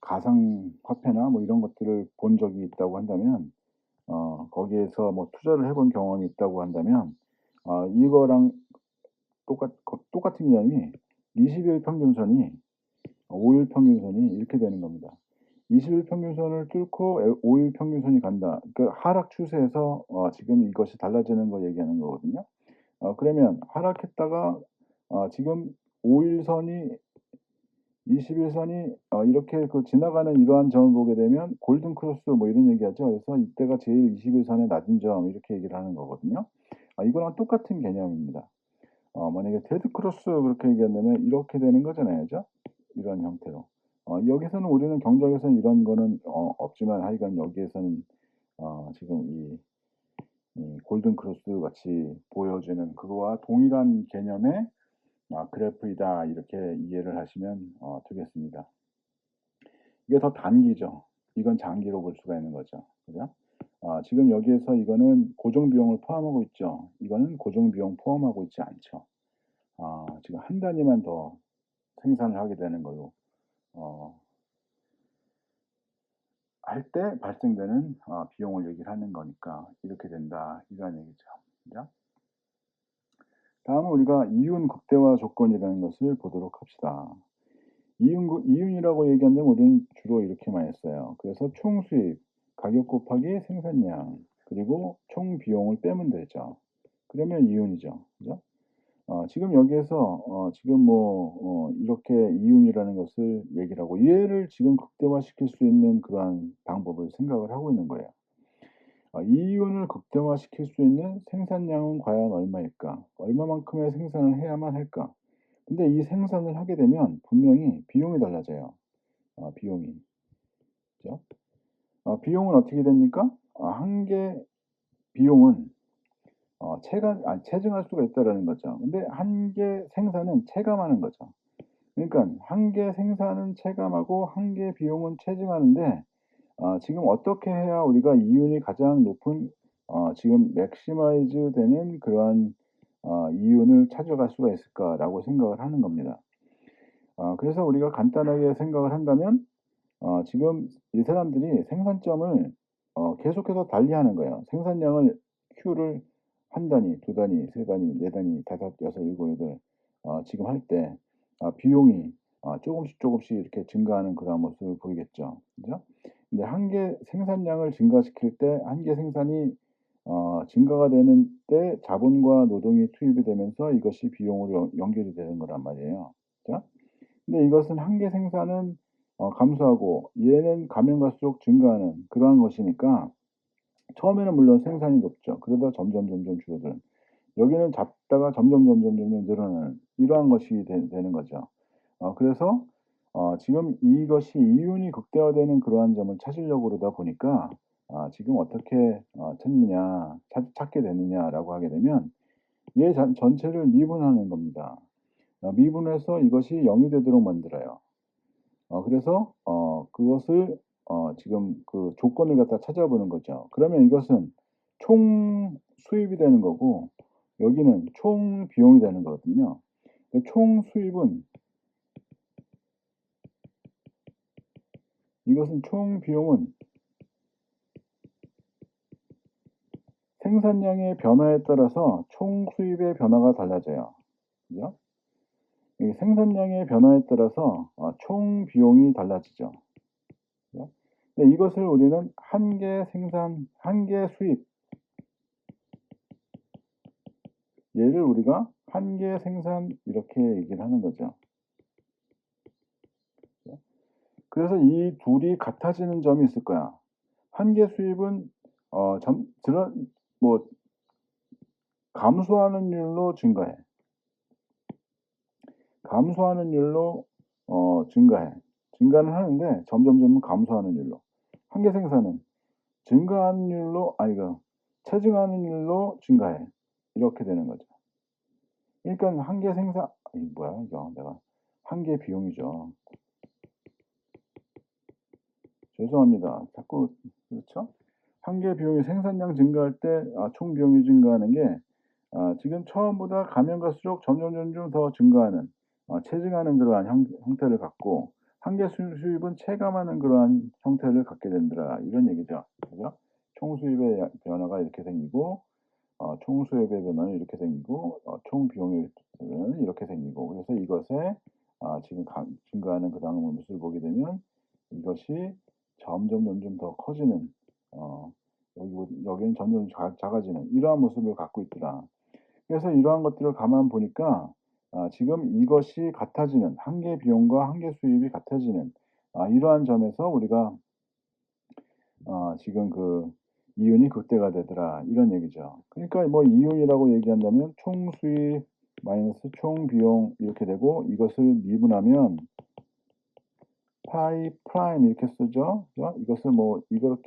가상화폐나 이런 것들을 본 적이 있다고 한다면 거기에서 투자를 해본 경험이 있다고 한다면 이거랑 똑같은 개념이 20일 평균선이 5일 평균선이 이렇게 되는 겁니다. 20일 평균선을 뚫고 5일 평균선이 간다. 그 하락 추세에서 지금 이것이 달라지는 거 얘기하는 거거든요. 그러면 하락했다가 지금 5일 선이 21 선이 이렇게 그 지나가는 이러한 점을 보게 되면 골든 크로스 이런 얘기하죠. 그래서 이때가 제일 21 선의 낮은 점 이렇게 얘기를 하는 거거든요. 이거랑 똑같은 개념입니다. 만약에 데드 크로스 그렇게 얘기한다면 이렇게 되는 거잖아요. 그죠? 이런 형태로. 여기서는 우리는 경제학에서는 이런 거는 없지만 하여간 여기에서는 지금 이 골든 크로스 같이 보여지는 그거와 동일한 개념의 그래프이다 이렇게 이해를 하시면 되겠습니다. 이게 더 단기죠. 이건 장기로 볼 수가 있는 거죠. 그죠? 지금 여기에서 이거는 고정 비용을 포함하고 있죠. 이거는 고정 비용 포함하고 있지 않죠. 지금 한 단위만 더 생산을 하게 되는 걸로 할 때 발생되는 비용을 얘기를 하는 거니까 이렇게 된다 이런 얘기죠. 그죠? 다음은 우리가 이윤 극대화 조건이라는 것을 보도록 합시다. 이윤이라고 얘기한다면 우리는 주로 이렇게 많이 써요. 그래서 총 수입, 가격 곱하기 생산량, 그리고 총 비용을 빼면 되죠. 그러면 이윤이죠. 그죠? 지금 여기에서 지금 이렇게 이윤이라는 것을 얘기를 하고 얘를 지금 극대화시킬 수 있는 그러한 방법을 생각을 하고 있는 거예요. 이윤을 극대화시킬 수 있는 생산량은 과연 얼마일까? 얼마만큼의 생산을 해야만 할까? 근데 이 생산을 하게 되면 분명히 비용이 달라져요. 비용이. 그죠? 비용은 어떻게 됩니까? 한계 비용은 체증할 수가 있다라는 거죠. 근데 한계 생산은 체감하는 거죠. 그러니까 한계 생산은 체감하고 한계 비용은 체증하는데 지금 어떻게 해야 우리가 이윤이 가장 높은 지금 맥시마이즈 되는 그러한 이윤을 찾아갈 수가 있을까라고 생각을 하는 겁니다. 그래서 우리가 간단하게 생각을 한다면 지금 이 사람들이 생산점을 계속해서 달리하는 거예요. 생산량을 Q를 한 단위, 두 단위, 세 단위, 네 단위, 다섯, 여섯, 일곱, 여덟 지금 할 때 비용이 조금씩 이렇게 증가하는 그런 모습을 보이겠죠. 그죠? 근데 한계 생산량을 증가시킬 때 한계 생산이 증가가 되는 때 자본과 노동이 투입이 되면서 이것이 비용으로 연결이 되는 거란 말이에요. 그죠? 근데 이것은 한계 생산은 감소하고 얘는 가면 갈수록 증가하는 그러한 것이니까 처음에는 물론 생산이 높죠. 그러다 점점 줄어드는. 여기는 작다가 점점 늘어나는 이러한 것이 되는 거죠. 그래서 지금 이것이 이윤이 극대화되는 그러한 점을 찾으려고 그러다 보니까 지금 어떻게 찾게 되느냐라고 하게 되면 얘 전체를 미분하는 겁니다. 미분해서 이것이 0이 되도록 만들어요. 그래서 그것을 지금 그 조건을 갖다 찾아보는 거죠. 그러면 이것은 총 수입이 되는 거고 여기는 총 비용이 되는 거거든요. 총 수입은 이것은 총 비용은 생산량의 변화에 따라서 총 수입의 변화가 달라져요. 그죠? 이 생산량의 변화에 따라서 총 비용이 달라지죠. 그죠? 근데 이것을 우리는 한 개 생산, 한 개 수입, 얘를 우리가 한 개 생산 이렇게 얘기를 하는 거죠. 그래서 이 둘이 같아지는 점이 있을 거야. 한 개 수입은 뭐 감소하는 율로 증가해. 감소하는 율로 증가해. 증가는 하는데 점점 감소하는 율로. 한 개 생산은 증가하는 율로 체증하는 율로 증가해. 이렇게 되는 거죠. 그러니까 한 개 생산 뭐야 이거 내가 한 개 비용이죠. 죄송합니다. 자꾸 그렇죠? 한 개 비용이 생산량 증가할 때 총 비용이 증가하는 게 지금 처음보다 가면 갈수록 점점 더 증가하는 체증하는 그러한 형태를 갖고 한 개 수입은 체감하는 그러한 형태를 갖게 된다 이런 얘기죠. 그죠? 총 수입의 변화가 이렇게 생기고 총 수입의 변화는 이렇게 생기고 총 비용의 변화는 이렇게 생기고 그래서 이것에 지금 증가하는 그 다음 모습을 보게 되면 이것이 점점 더 커지는 여기는 점점 작아지는 이러한 모습을 갖고 있더라. 그래서 이러한 것들을 가만 보니까 지금 이것이 같아지는 한 개 비용과 한 개 수입이 같아지는 이러한 점에서 우리가 지금 그 이윤이 극대가 되더라 이런 얘기죠. 그러니까 뭐 이윤이라고 얘기한다면 총 수입 마이너스 총 비용 이렇게 되고 이것을 미분하면 파이 프라임 이렇게 쓰죠. 그죠? 이것을 뭐 이렇게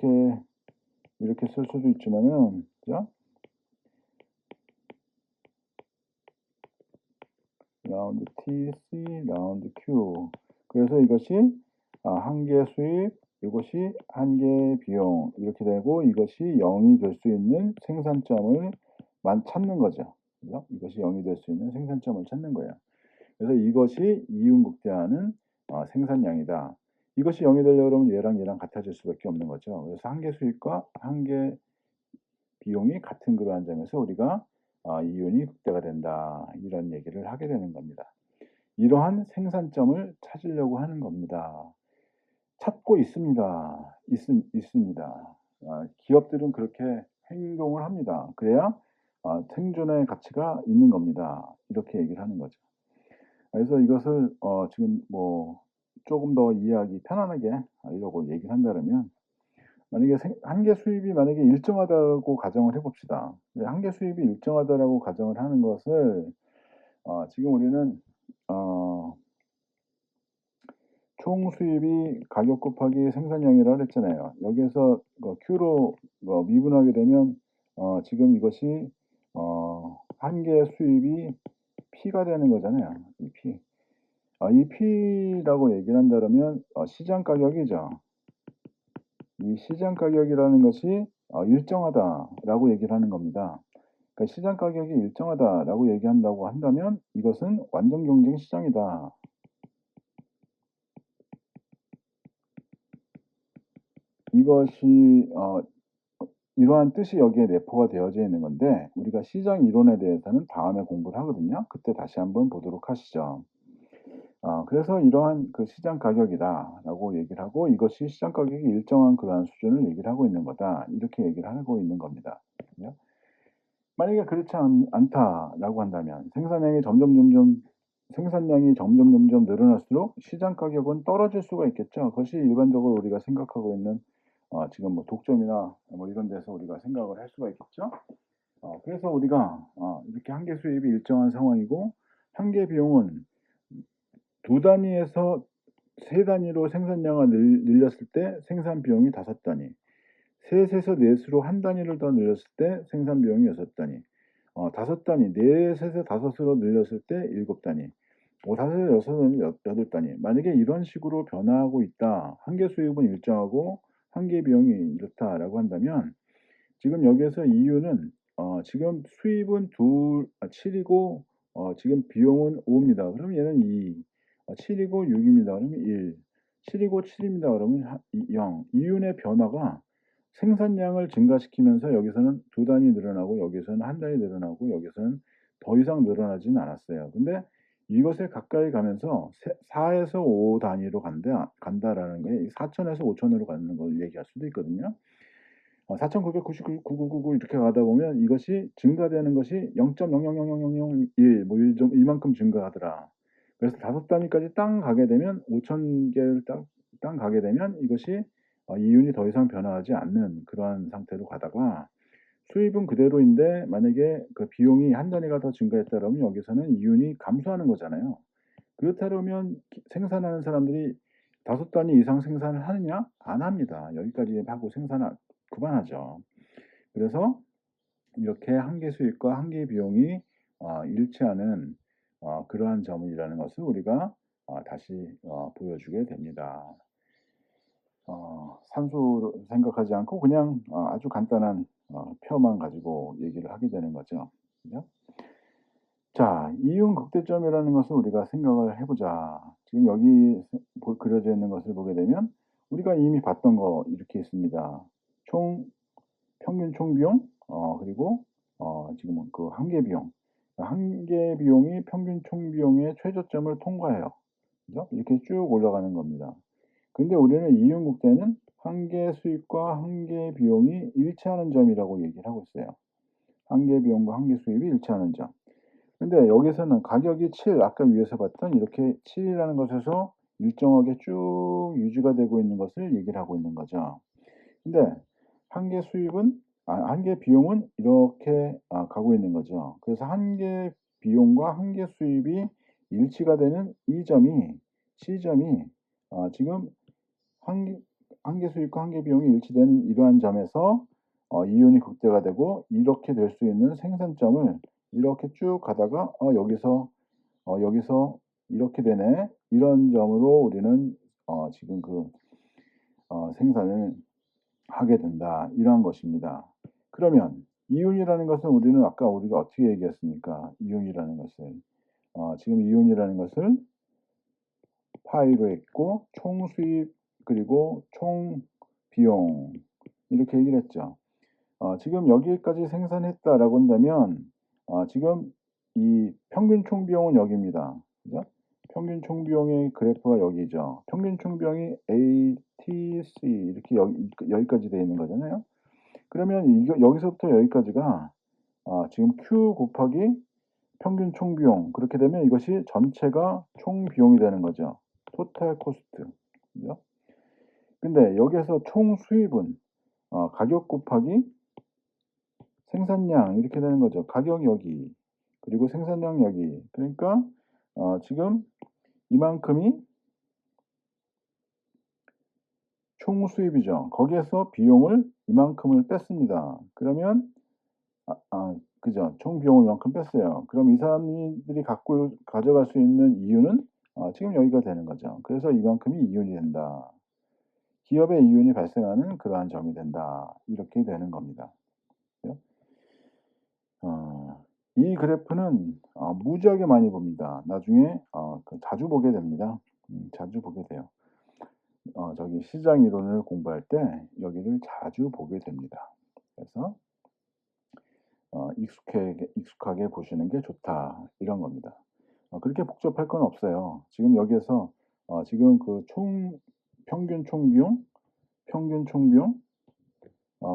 쓸 수도 있지만은 그죠? 라운드 TC 라운드 Q 그래서 이것이 한 개 수입 이것이 한 개 비용 이렇게 되고 이것이 0이 될 수 있는 생산점을 찾는 거죠. 그죠? 이것이 0이 될 수 있는 생산점을 찾는 거예요. 그래서 이것이 이윤극대화하는 생산량이다. 이것이 0이 되려고 그러면 얘랑 같아질 수밖에 없는 거죠. 그래서 한 개 수입과 한 개 비용이 같은 그러한 점에서 우리가 이윤이 극대가 된다. 이런 얘기를 하게 되는 겁니다. 이러한 생산점을 찾으려고 하는 겁니다. 찾고 있습니다. 있습니다. 기업들은 그렇게 행동을 합니다. 그래야 생존의 가치가 있는 겁니다. 이렇게 얘기를 하는 거죠. 그래서 이것을 지금 뭐 조금 더 이해하기 편안하게 하려고 얘기를 한다면 만약에 한 개 수입이 만약에 일정하다고 가정을 해봅시다. 한 개 수입이 일정하다라고 가정을 하는 것을 지금 우리는 총 수입이 가격 곱하기 생산량이라고 그랬잖아요. 여기에서 Q로 미분하게 되면 지금 이것이 한 개 수입이 P가 되는 거잖아요. 이 P. 이 P라고 얘기를 한다면 시장 가격이죠. 이 시장 가격이라는 것이 일정하다라고 얘기를 하는 겁니다. 그러니까 시장 가격이 일정하다라고 얘기한다고 한다면 이것은 완전 경쟁 시장이다. 이것이 이러한 뜻이 여기에 내포가 되어져 있는 건데 우리가 시장 이론에 대해서는 다음에 공부를 하거든요. 그때 다시 한번 보도록 하시죠. 그래서 이러한 그 시장 가격이다라고 얘기를 하고 이것이 시장 가격이 일정한 그러한 수준을 얘기를 하고 있는 거다. 이렇게 얘기를 하고 있는 겁니다. 만약에 그렇지 않다라고 한다면 생산량이 점점 생산량이 점점 늘어날수록 시장 가격은 떨어질 수가 있겠죠. 그것이 일반적으로 우리가 생각하고 있는 지금 뭐 독점이나 뭐 이런 데서 우리가 생각을 할 수가 있겠죠. 그래서 우리가 이렇게 한계 수입이 일정한 상황이고 한계 비용은 두 단위에서 세 단위로 생산량을 늘렸을 때 생산 비용이 다섯 단위, 셋에서 넷으로 한 단위를 더 늘렸을 때 생산 비용이 여섯 단위, 다섯 단위, 넷에서 다섯으로 늘렸을 때 일곱 단위, 다섯에서 여섯은 여덟 단위. 만약에 이런 식으로 변화하고 있다. 한계 수입은 일정하고 한계 비용이 이렇다라고 한다면 지금 여기에서 이유는 지금 수입은 7이고 지금 비용은 5입니다. 그럼 얘는 2, 7이고 6입니다. 그러면 1, 7이고 7입니다. 그러면 0. 이윤의 변화가 생산량을 증가시키면서 여기서는 두 단위 늘어나고 여기서는 한 단위 늘어나고 여기서는 더 이상 늘어나지는 않았어요. 근데 이것에 가까이 가면서 4에서 5 단위로 간다라는 게 4천에서 5천으로 가는 걸 얘기할 수도 있거든요. 4,999,999 이렇게 가다 보면 이것이 증가되는 것이 0.000001 뭐 이만큼 증가하더라. 그래서 다섯 단위까지 땅 가게 되면 5천 개를 땅 가게 되면 이것이 이윤이 더 이상 변화하지 않는 그러한 상태로 가다가 수입은 그대로인데 만약에 그 비용이 한 단위가 더 증가했다 그러면 여기서는 이윤이 감소하는 거잖아요. 그렇다 그러면 생산하는 사람들이 다섯 단위 이상 생산을 하느냐? 안 합니다. 여기까지 하고 생산을 그만하죠. 그래서 이렇게 한계 수익과 한계 비용이 일치하는 그러한 점이라는 것을 우리가 다시 보여주게 됩니다. 산수를 생각하지 않고 그냥 아주 간단한 표만 가지고 얘기를 하게 되는 거죠. 그죠? 자, 이윤 극대점이라는 것을 우리가 생각을 해보자. 지금 여기 그려져 있는 것을 보게 되면 우리가 이미 봤던 거 이렇게 있습니다. 평균 총 비용, 그리고 지금 그 한계 비용. 한계 비용이 평균 총 비용의 최저점을 통과해요. 그죠? 이렇게 쭉 올라가는 겁니다. 근데 우리는 이윤국대는 한계 수입과 한계 비용이 일치하는 점이라고 얘기를 하고 있어요. 한계 비용과 한계 수입이 일치하는 점. 근데 여기서는 가격이 7, 아까 위에서 봤던 이렇게 7이라는 것에서 일정하게 쭉 유지가 되고 있는 것을 얘기를 하고 있는 거죠. 근데 한계 수입은 한계 비용은 이렇게 가고 있는 거죠. 그래서 한계 비용과 한계 수입이 일치가 되는 이 점이 C점이 지금 한계 수입과 한계 비용이 일치되는 이러한 점에서 이윤이 극대가 되고 이렇게 될 수 있는 생산점을 이렇게 쭉 가다가 여기서 이렇게 되네. 이런 점으로 우리는 지금 그 생산을 하게 된다. 이러한 것입니다. 그러면 이윤이라는 것은 우리가 어떻게 얘기했습니까? 이윤이라는 것을 지금 이윤이라는 것을 파이로 했고 총 수입 그리고 총 비용 이렇게 얘기를 했죠. 지금 여기까지 생산했다라고 한다면 지금 이 평균 총 비용은 여기입니다. 그죠? 평균 총 비용의 그래프가 여기죠. 평균 총 비용이 ATC 이렇게 여기까지 되어 있는 거잖아요. 그러면 여기서부터 여기까지가 지금 Q 곱하기 평균 총 비용 그렇게 되면 이것이 전체가 총 비용이 되는 거죠. 토탈 코스트. 그죠? 근데 여기에서 총 수입은 가격 곱하기 생산량 이렇게 되는 거죠. 가격 여기 그리고 생산량 여기. 그러니까 지금 이만큼이 총 수입이죠. 거기에서 비용을 이만큼을 뺐습니다. 그러면 그죠. 총 비용을 이만큼 뺐어요. 그럼 이 사람들이 가져갈 수 있는 이윤은 지금 여기가 되는 거죠. 그래서 이만큼이 이윤이 된다. 기업의 이윤이 발생하는 그러한 점이 된다. 이렇게 되는 겁니다. 그죠? 이 그래프는 무지하게 많이 봅니다. 나중에 자주 보게 됩니다. 자주 보게 돼요. 저기 시장 이론을 공부할 때 여기를 자주 보게 됩니다. 그래서 익숙하게 보시는 게 좋다 이런 겁니다. 그렇게 복잡할 건 없어요. 지금 여기에서 지금 그 평균 총 비용,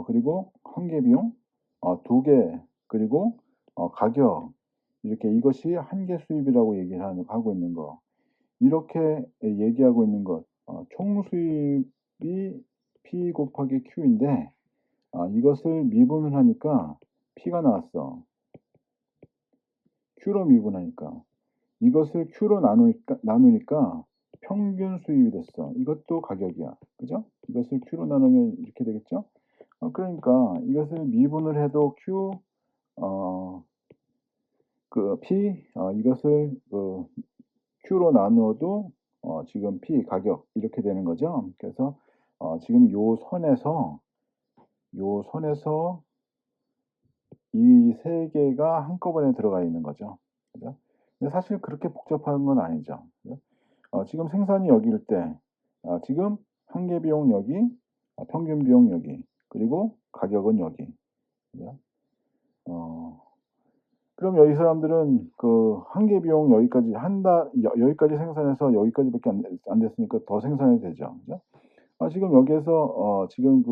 그리고 한계 비용 두 개, 그리고 가격 이렇게 이것이 한계 수입이라고 얘기를 하고 있는 거. 이렇게 얘기하고 있는 것. 총 수입이 P 곱하기 Q인데 이것을 미분을 하니까 P가 나왔어. Q로 미분하니까. 이것을 Q로 나누니까 평균 수입이 됐어. 이것도 가격이야. 그죠? 이것을 Q로 나누면 이렇게 되겠죠? 그러니까 이것을 미분을 해도 Q, P, 이것을 Q로 나누어도 지금 P 가격 이렇게 되는 거죠. 그래서 지금 요 선에서 이 세 개가 한꺼번에 들어가 있는 거죠. 그죠? 근데 사실 그렇게 복잡한 건 아니죠. 그죠? 지금 생산이 여기일 때 지금 한계 비용 여기, 평균 비용 여기, 그리고 가격은 여기. 그죠? 그럼 여기 사람들은 그 한계 비용 여기까지 여기까지 생산해서 여기까지밖에 안 됐으니까 더 생산해도 되죠. 그죠? 지금 여기에서 지금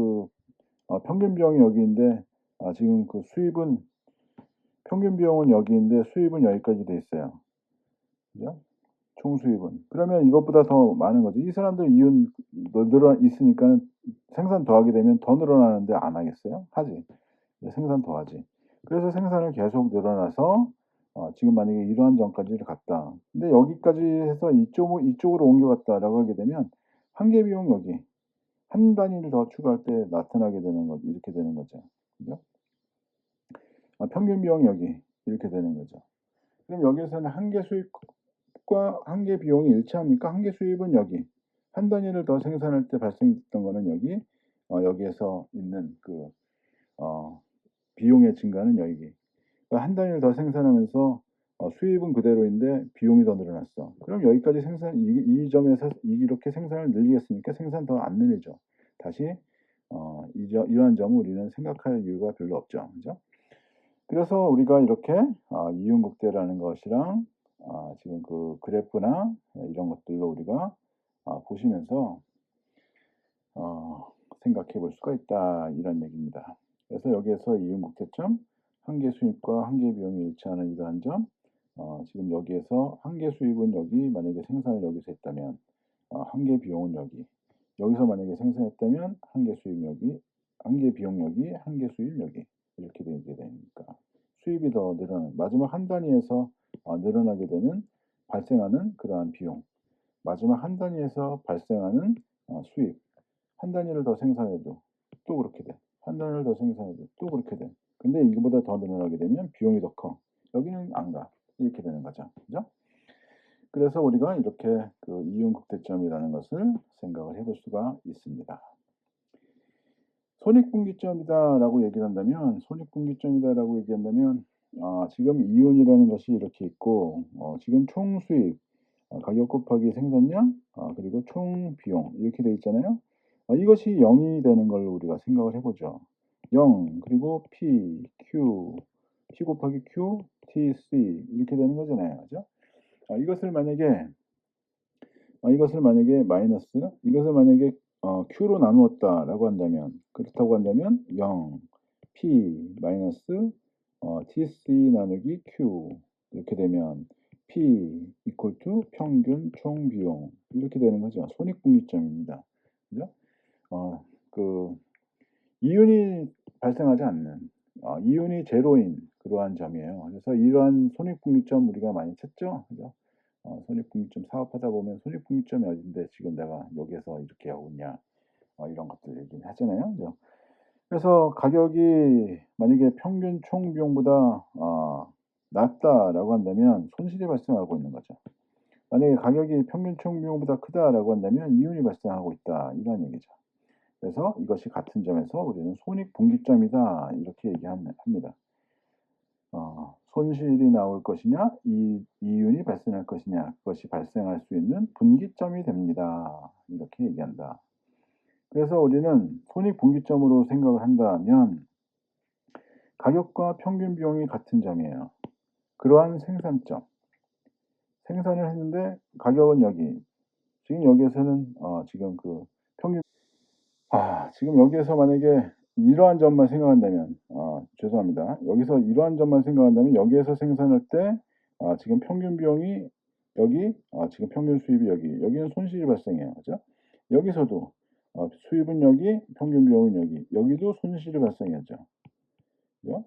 평균 비용이 여기인데 지금 그 수입은 평균 비용은 여기인데 수입은 여기까지 돼 있어요. 그죠? 총 수입은. 그러면 이것보다 더 많은 거죠. 이 사람들 이윤 늘어 있으니까 생산 더하게 되면 더 늘어나는데 안 하겠어요? 하지. 생산 더하지. 그래서 생산을 계속 늘어나서 지금 만약에 이러한 점까지를 갔다. 근데 여기까지 해서 이쪽으로 옮겨갔다라고 하게 되면 한계 비용 여기 한 단위를 더 추가할 때 나타나게 되는 거 이렇게 되는 거죠. 그죠? 평균 비용 여기 이렇게 되는 거죠. 그럼 여기에서는 한계 수입과 한계 비용이 일치합니까? 한계 수입은 여기 한 단위를 더 생산할 때 발생했던 거는 여기 여기에서 있는 그 비용의 증가는 여기. 그러니까 한 단위를 더 생산하면서 수입은 그대로인데 비용이 더 늘어났어. 그럼 여기까지 이 점에서 이렇게 생산을 늘리겠습니까? 생산 더 안 늘리죠. 다시 이러한 점을 우리는 생각할 이유가 별로 없죠. 그죠? 그래서 우리가 이렇게 이윤국대라는 것이랑 지금 그 그래프나 이런 것들로 우리가 보시면서 생각해 볼 수가 있다 이런 얘기입니다. 그래서 여기에서 이윤국대점 한계 수입과 한계 비용이 일치하는 이러한 점 지금 여기에서 한계 수입은 여기 만약에 생산을 여기서 했다면 한계 비용은 여기서 만약에 생산했다면 한계 수입 여기 한계 비용 여기 한계 수입 여기 이렇게 되게 되니까 수입이 더 늘어나는 마지막 한 단위에서 늘어나게 되는 발생하는 그러한 비용 마지막 한 단위에서 발생하는 수입 한 단위를 더 생산해도 또 그렇게 돼. 한 단위를 더 생산해도 또 그렇게 돼. 근데 이거보다 더 늘어나게 되면 비용이 더 커. 여기는 안 가. 이렇게 되는 거죠. 그죠? 그래서 우리가 이렇게 그 이윤극대점이라는 것을 생각을 해볼 수가 있습니다. 손익분기점이다라고 얘기한다면 지금 이윤이라는 것이 이렇게 있고 지금 총 수익 가격 곱하기 생산량 그리고 총 비용 이렇게 돼 있잖아요. 이것이 0이 되는 걸 우리가 생각을 해보죠. 0 그리고 P, Q, P 곱하기 Q, T, C 이렇게 되는 거잖아요. 그죠? 이것을 만약에 이것을 만약에 Q로 나누었다라고 한다면 그렇다고 한다면 0 P 마이너스 TC 나누기 Q 이렇게 되면 P equal to 평균 총 비용 이렇게 되는 거죠. 손익분기점입니다. 그죠? 그 이윤이 발생하지 않는 이윤이 제로인 그러한 점이에요. 그래서 이러한 손익분기점 우리가 많이 찾죠. 그죠? 손익분기점 사업하다 보면 손익분기점이 어딘데 지금 내가 여기에서 이렇게 하고 있냐 이런 것들 얘기를 하잖아요. 그죠? 그래서 가격이 만약에 평균 총 비용보다 낮다라고 한다면 손실이 발생하고 있는 거죠. 만약에 가격이 평균 총 비용보다 크다라고 한다면 이윤이 발생하고 있다 이런 얘기죠. 그래서 이것이 같은 점에서 우리는 손익분기점이다 이렇게 얘기합니다. 손실이 나올 것이냐 이윤이 발생할 것이냐 그것이 발생할 수 있는 분기점이 됩니다. 이렇게 얘기한다. 그래서 우리는 손익분기점으로 생각을 한다면 가격과 평균 비용이 같은 점이에요. 그러한 생산점 생산을 했는데 가격은 여기 지금 여기에서는 지금 그 평균 지금 여기에서 만약에 이러한 점만 생각한다면 죄송합니다. 여기서 이러한 점만 생각한다면 여기에서 생산할 때 지금 평균 비용이 여기, 지금 평균 수입이 여기는 손실이 발생해요. 그죠? 여기서도 수입은 여기, 평균 비용은 여기도 손실이 발생하죠. 그죠?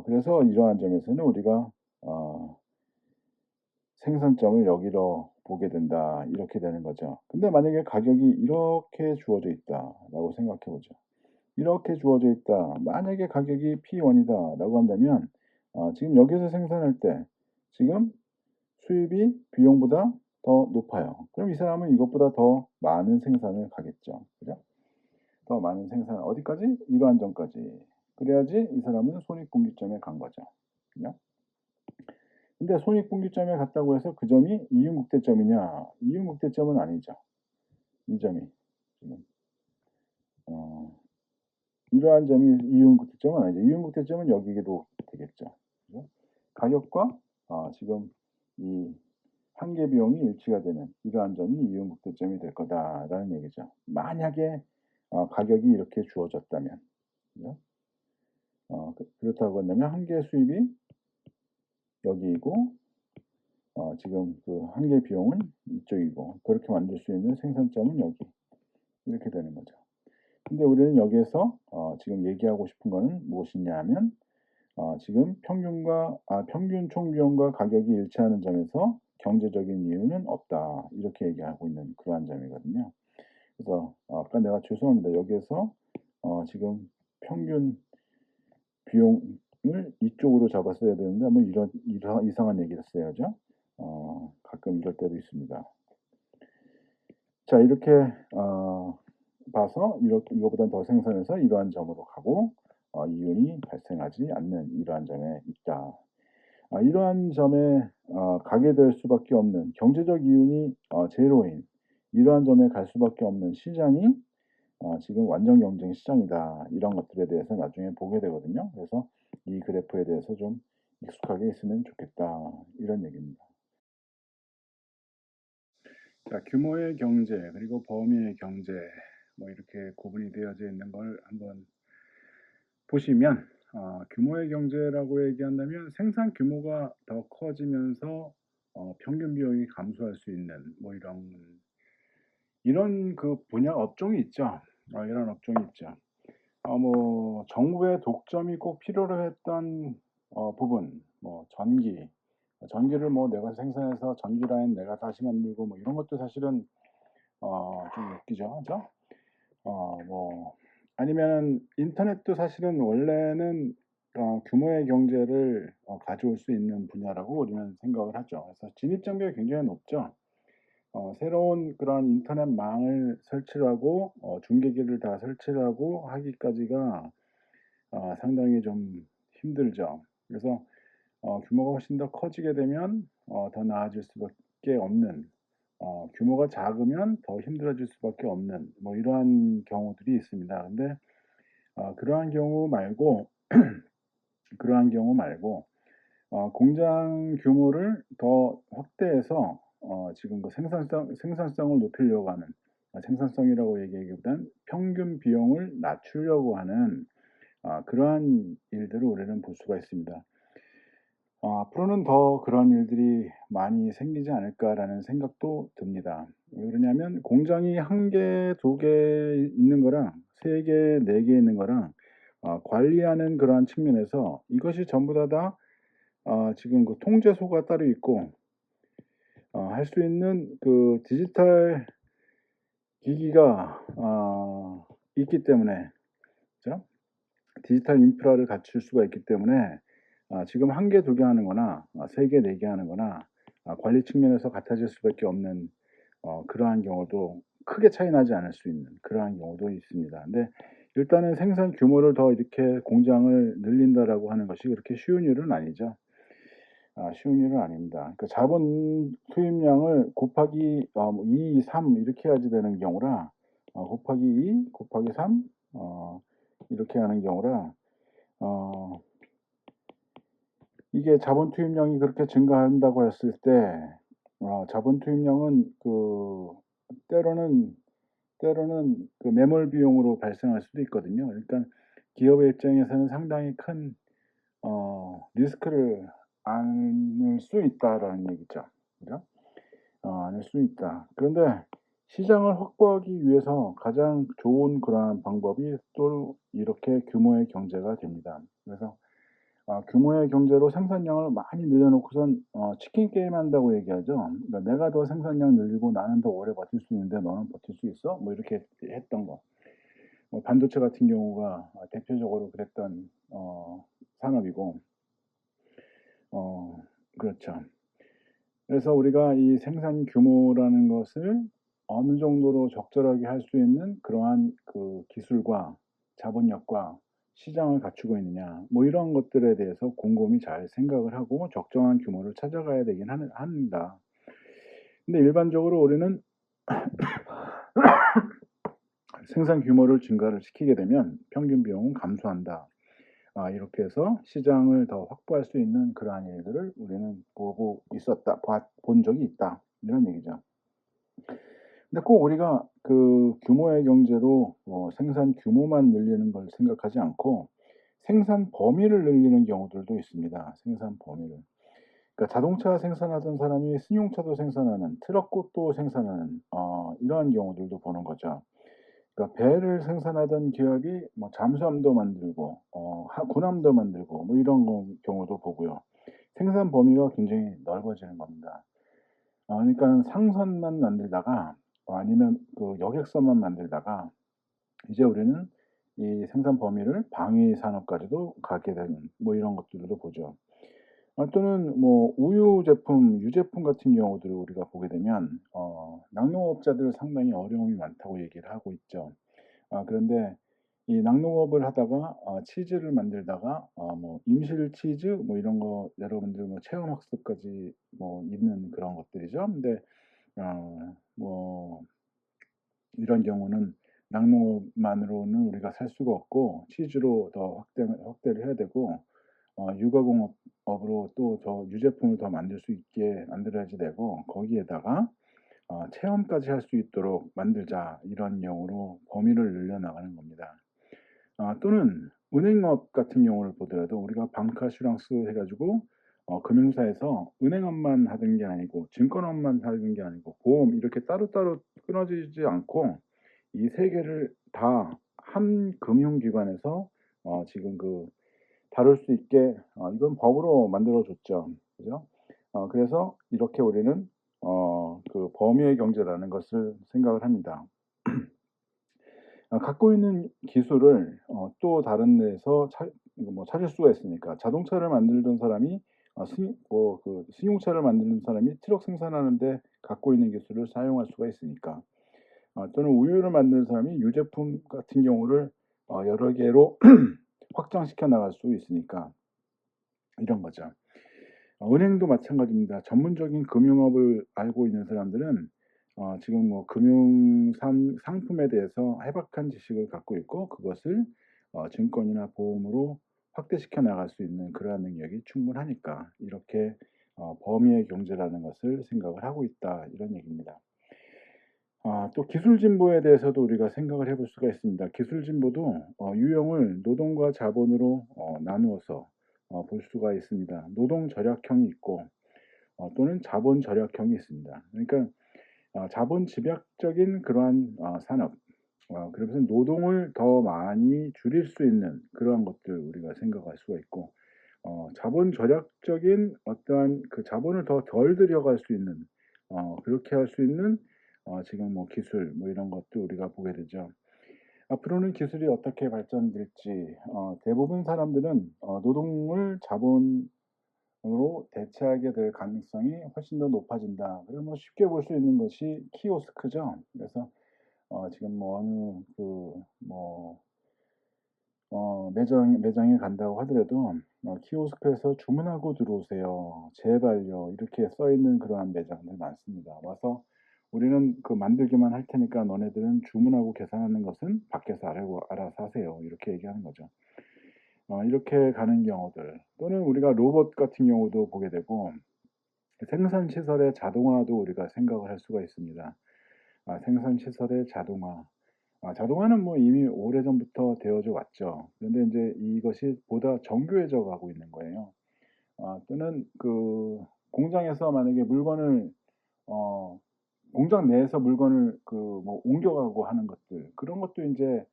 그래서 이러한 점에서는 우리가 생산점을 여기로 보게 된다. 이렇게 되는 거죠. 근데 만약에 가격이 이렇게 주어져 있다라고 생각해 보죠. 이렇게 주어져 있다. 만약에 가격이 P1이다라고 한다면 지금 여기서 생산할 때 지금 수입이 비용보다 더 높아요. 그럼 이 사람은 이것보다 더 많은 생산을 가겠죠. 그죠? 더 많은 생산 어디까지? 이러한 점까지. 그래야지 이 사람은 손익분기점에 간 거죠. 그죠? 근데 손익분기점에 갔다고 해서 그 점이 이윤국대점이냐? 이윤국대점은 아니죠. 이 점이 지금 이러한 점이 이윤국대점은 아니죠. 이윤국대점은 여기도 되겠죠. 그죠? 가격과 지금 이 한계 비용이 일치가 되는 이러한 점이 이윤국대점이 될 거다라는 얘기죠. 만약에 가격이 이렇게 주어졌다면, 그죠? 그렇다고 한다면 한계 수입이 여기이고 지금 그 한계 비용은 이쪽이고 그렇게 만들 수 있는 생산점은 여기 이렇게 되는 거죠. 근데 우리는 여기에서 지금 얘기하고 싶은 거는 무엇이냐 하면 지금 평균 총비용과 가격이 일치하는 점에서 경제적인 이유는 없다. 이렇게 얘기하고 있는 그러한 점이거든요. 그래서 아까 내가 죄송합니다. 여기에서 지금 평균 비용을 이쪽으로 잡았어야 되는데 뭐 이런 이상한 얘기를 했어야죠. 가끔 이럴 때도 있습니다. 자, 이렇게 봐서 이거보다 더 생산해서 이러한 점으로 가고 이윤이 발생하지 않는 이러한 점에 있다. 이러한 점에 가게 될 수밖에 없는 경제적 이윤이 제로인 이러한 점에 갈 수밖에 없는 시장이 지금 완전 경쟁 시장이다. 이런 것들에 대해서 나중에 보게 되거든요. 그래서 이 그래프에 대해서 좀 익숙하게 있으면 좋겠다. 이런 얘기입니다. 자, 규모의 경제 그리고 범위의 경제 뭐 이렇게 구분이 되어져 있는 걸 한번 보시면 규모의 경제라고 얘기한다면 생산 규모가 더 커지면서 평균 비용이 감소할 수 있는 뭐 이런 그 분야 업종이 있죠. 이런 업종이 있죠. 뭐 정부의 독점이 꼭 필요로 했던 부분, 뭐 전기를 뭐 내가 생산해서 전기 라인 내가 다시 만들고 뭐 이런 것도 사실은 좀 웃기죠, 그죠? 뭐 아니면 인터넷도 사실은 원래는 규모의 경제를 가져올 수 있는 분야라고 우리는 생각을 하죠. 그래서 진입 장벽이 굉장히 높죠. 새로운 그런 인터넷망을 설치를 하고 중계기를 다 설치를 하고 하기까지가 상당히 좀 힘들죠. 그래서 규모가 훨씬 더 커지게 되면 더 나아질 수밖에 없는 규모가 작으면 더 힘들어질 수밖에 없는 뭐 이러한 경우들이 있습니다. 근데 그러한 경우 말고 공장 규모를 더 확대해서 지금 그 생산성을 높이려고 하는 생산성이라고 얘기하기보단 평균 비용을 낮추려고 하는 그러한 일들을 우리는 볼 수가 있습니다. 앞으로는 더 그런 일들이 많이 생기지 않을까라는 생각도 듭니다. 왜 그러냐면 공장이 1개, 2개 있는 거랑 3개, 4개 있는 거랑 관리하는 그러한 측면에서 이것이 전부 다 지금 그 통제소가 따로 있고 할 수 있는 그 디지털 기기가 있기 때문에 그죠? 디지털 인프라를 갖출 수가 있기 때문에 지금 1개, 2개 하는 거나 3개, 4개 하는 거나 관리 측면에서 같아질 수밖에 없는 그러한 경우도 크게 차이 나지 않을 수 있는 그러한 경우도 있습니다. 근데 일단은 생산 규모를 더 이렇게 공장을 늘린다라고 하는 것이 그렇게 쉬운 일은 아니죠. 쉬운 일은 아닙니다. 그러니까 자본 투입량을 곱하기 2, 3 이렇게 해야지 되는 경우라 곱하기 2, 곱하기 3 이렇게 하는 경우라 이게 자본 투입량이 그렇게 증가한다고 했을 때 자본 투입량은 때로는 그 매몰 비용으로 발생할 수도 있거든요. 그러니까 기업의 입장에서는 상당히 큰 리스크를 안을 수 있다라는 얘기죠. 그죠? 안을 수 있다. 그런데 시장을 확보하기 위해서 가장 좋은 그러한 방법이 또 이렇게 규모의 경제가 됩니다. 그래서 규모의 경제로 생산량을 많이 늘려놓고선 치킨 게임 한다고 얘기하죠. 그러니까 "내가 더 생산량 늘리고 나는 더 오래 버틸 수 있는데 너는 버틸 수 있어?" 뭐 이렇게 했던 거. 반도체 같은 경우가 대표적으로 그랬던 산업이고 어 그렇죠. 그래서 우리가 이 생산 규모라는 것을 어느 정도로 적절하게 할 수 있는 그러한 그 기술과 자본력과 시장을 갖추고 있느냐 뭐 이런 것들에 대해서 곰곰이 잘 생각을 하고 적정한 규모를 찾아가야 되긴 합니다. 근데 일반적으로 우리는 생산 규모를 증가를 시키게 되면 평균 비용은 감소한다. 이렇게 해서 시장을 더 확보할 수 있는 그러한 일들을 우리는 보고 있었다. 본 적이 있다. 이런 얘기죠. 근데 꼭 우리가 그 규모의 경제로 생산 규모만 늘리는 걸 생각하지 않고 생산 범위를 늘리는 경우들도 있습니다, 생산 범위를. 그러니까 자동차 생산하던 사람이 승용차도 생산하는 트럭도 생산하는 이러한 경우들도 보는 거죠. 그러니까 배를 생산하던 기업이 뭐 잠수함도 만들고 하 군함도 만들고 뭐 이런 경우도 보고요. 생산 범위가 굉장히 넓어지는 겁니다. 그러니까 상선만 만들다가 아니면 그 여객선만 만들다가 이제 우리는 이 생산 범위를 방위 산업까지도 가게 되는 뭐 이런 것들도 보죠. 또는 뭐 우유 제품, 유제품 같은 경우들을 우리가 보게 되면 낙농업자들 상당히 어려움이 많다고 얘기를 하고 있죠. 그런데 이 낙농업을 하다가 치즈를 만들다가 뭐 임실 치즈 뭐 이런 거 여러분들 뭐 체험 학습까지 뭐 있는 그런 것들이죠. 근데 뭐 이런 경우는 낙농업만으로는 우리가 살 수가 없고 치즈로 더 확대를 해야 되고 유가공업 업으로 또 더 유제품을 더 만들 수 있게 만들어야지 되고 거기에다가 체험까지 할 수 있도록 만들자 이런 용어로 범위를 늘려 나가는 겁니다. 또는 은행업 같은 경우를 보더라도 우리가 방카슈랑스 해 가지고 금융사에서 은행업만 하던 게 아니고 증권업만 하던 게 아니고 보험 이렇게 따로따로 끊어지지 않고 이 세 개를 다 한 금융기관에서 지금 다룰 수 있게 이건 법으로 만들어 줬죠. 그죠? 그래서 이렇게 우리는 그 범위의 경제라는 것을 생각을 합니다. 갖고 있는 기술을 또 다른 데서 뭐 찾을 수가 있으니까 자동차를 만들던 사람이 승용차를 만드는 사람이 트럭 생산하는 데 갖고 있는 기술을 사용할 수가 있으니까 또는 우유를 만드는 사람이 유제품 같은 경우를 여러 개로 확장시켜 나갈 수 있으니까 이런 거죠. 은행도 마찬가지입니다. 전문적인 금융업을 알고 있는 사람들은 지금 뭐 금융 상품에 대해서 해박한 지식을 갖고 있고 그것을 증권이나 보험으로 확대시켜 나갈 수 있는 그러한 능력이 충분하니까 이렇게 범위의 경제라는 것을 생각을 하고 있다 이런 얘기입니다. 또 기술 진보에 대해서도 우리가 생각을 해볼 수가 있습니다. 기술 진보도 유형을 노동과 자본으로 나누어서 볼 수가 있습니다. 노동 절약형이 있고 또는 자본 절약형이 있습니다. 그러니까 자본 집약적인 그러한 산업 그러면서 노동을 더 많이 줄일 수 있는 그러한 것들 우리가 생각할 수가 있고 자본 절약적인 어떠한 그 자본을 더 덜 들여갈 수 있는 그렇게 할 수 있는 지금 뭐 기술 뭐 이런 것도 우리가 보게 되죠. 앞으로는 기술이 어떻게 발전될지 대부분 사람들은 노동을 자본으로 대체하게 될 가능성이 훨씬 더 높아진다. 그리고 뭐 쉽게 볼 수 있는 것이 키오스크죠. 그래서 지금 뭐 어느 뭐 매장에 간다고 하더라도 키오스크에서 "주문하고 들어오세요. 제발요." 이렇게 써 있는 그러한 매장들 많습니다. 와서 "우리는 그 만들기만 할 테니까 너네들은 주문하고 계산하는 것은 밖에서 알아서 하세요." 이렇게 얘기하는 거죠. 이렇게 가는 경우들 또는 우리가 로봇 같은 경우도 보게 되고 생산 시설의 자동화도 우리가 생각을 할 수가 있습니다. 생산 시설의 자동화. 자동화는 뭐 이미 오래전부터 되어져 왔죠. 그런데 인제 이것이 보다 정교해져 가고 있는 거예요. 또는 그 공장에서 만약에 물건을 어 공장 내에서 물건을 뭐 옮겨가고 하는 것들, 그런 것도 인제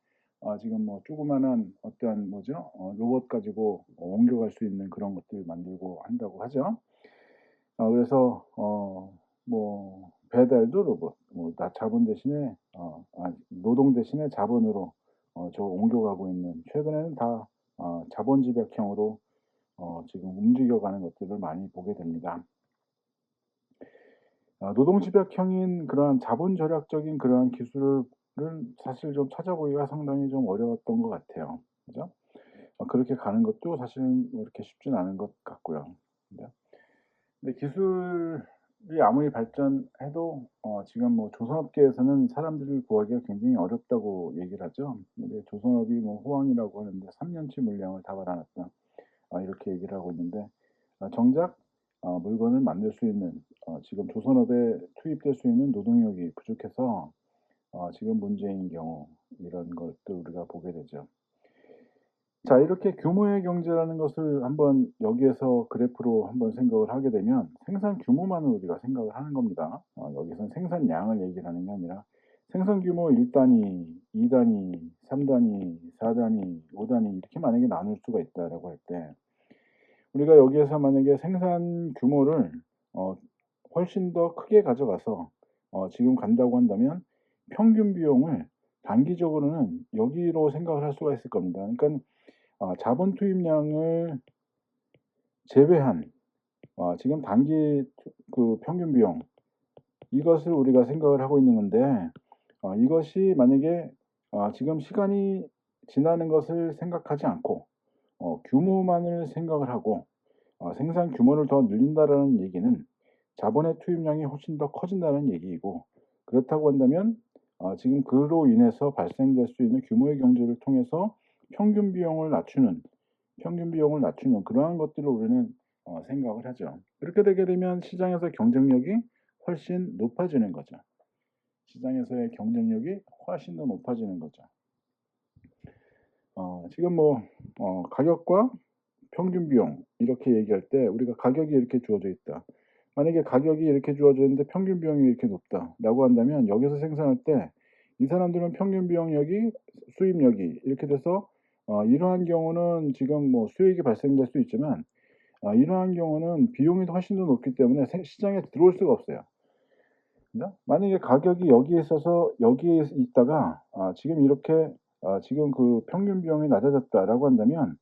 지금 뭐 조그마한 어떠한 뭐죠? 로봇 가지고 옮겨갈 수 있는 그런 것들 만들고 한다고 하죠. 그래서 뭐 배달도 로봇, 뭐 자본 대신에 노동 대신에 자본으로 옮겨가고 있는, 최근에는 다 자본 집약형으로 지금 움직여가는 것들을 많이 보게 됩니다. 노동 집약형인 그러한 자본 절약적인 그러한 기술을 사실 좀 찾아보기가 상당히 좀 어려웠던 것 같아요. 그죠? 그렇게 가는 것도 사실은 뭐 이렇게 쉽진 않은 것 같고요. 네. 근데 기술이 아무리 발전해도 지금 뭐 조선업계에서는 사람들을 구하기가 굉장히 어렵다고 얘기를 하죠. 근데 조선업이 뭐 호황이라고 하는데 "3 년치 물량을 다 받아 놨다." 이렇게 얘기를 하고 있는데, 정작 물건을 만들 수 있는 지금 조선업에 투입될 수 있는 노동력이 부족해서 지금 문제인 경우, 이런 것들 우리가 보게 되죠. 자, 이렇게 규모의 경제라는 것을 한번 여기에서 그래프로 한번 생각을 하게 되면 생산 규모만을 우리가 생각을 하는 겁니다. 여기서는 생산량을 얘기를 하는 게 아니라 생산 규모 1 단위, 2 단위, 3 단위, 4 단위, 5 단위 이렇게 만약에 나눌 수가 있다라고 할 때, 우리가 여기에서 만약에 생산 규모를 어 훨씬 더 크게 가져가서 지금 간다고 한다면 평균 비용을 단기적으로는 여기로 생각을 할 수가 있을 겁니다. 그러니깐 자본 투입량을 제외한 지금 단기 평균 비용, 이것을 우리가 생각을 하고 있는 건데, 이것이 만약에 지금 시간이 지나는 것을 생각하지 않고 규모만을 생각을 하고 생산 규모를 더 늘린다라는 얘기는 자본의 투입량이 훨씬 더 커진다는 얘기이고, 그렇다고 한다면 지금 그로 인해서 발생될 수 있는 규모의 경제를 통해서 평균 비용을 낮추는 평균 비용을 낮추는 그러한 것들을 우리는 생각을 하죠. 그렇게 되게 되면 시장에서 경쟁력이 훨씬 높아지는 거죠. 시장에서의 경쟁력이 훨씬 더 높아지는 거죠. 지금 뭐 가격과 평균 비용 이렇게 얘기할 때 우리가 가격이 이렇게 주어져 있다. 만약에 가격이 이렇게 주어져 있는데 평균 비용이 이렇게 높다라고 한다면, 여기서 생산할 때 이 사람들은 평균 비용력이 수입력이 이렇게 돼서 이러한 경우는 지금 뭐 수익이 발생될 수 있지만, 이러한 경우는 비용이 훨씬 더 높기 때문에 시장에 들어올 수가 없어요. 그죠? 만약에 가격이 여기에 있어서 여기에 있다가 지금 이렇게 지금 그 평균 비용이 낮아졌다라고 한다면,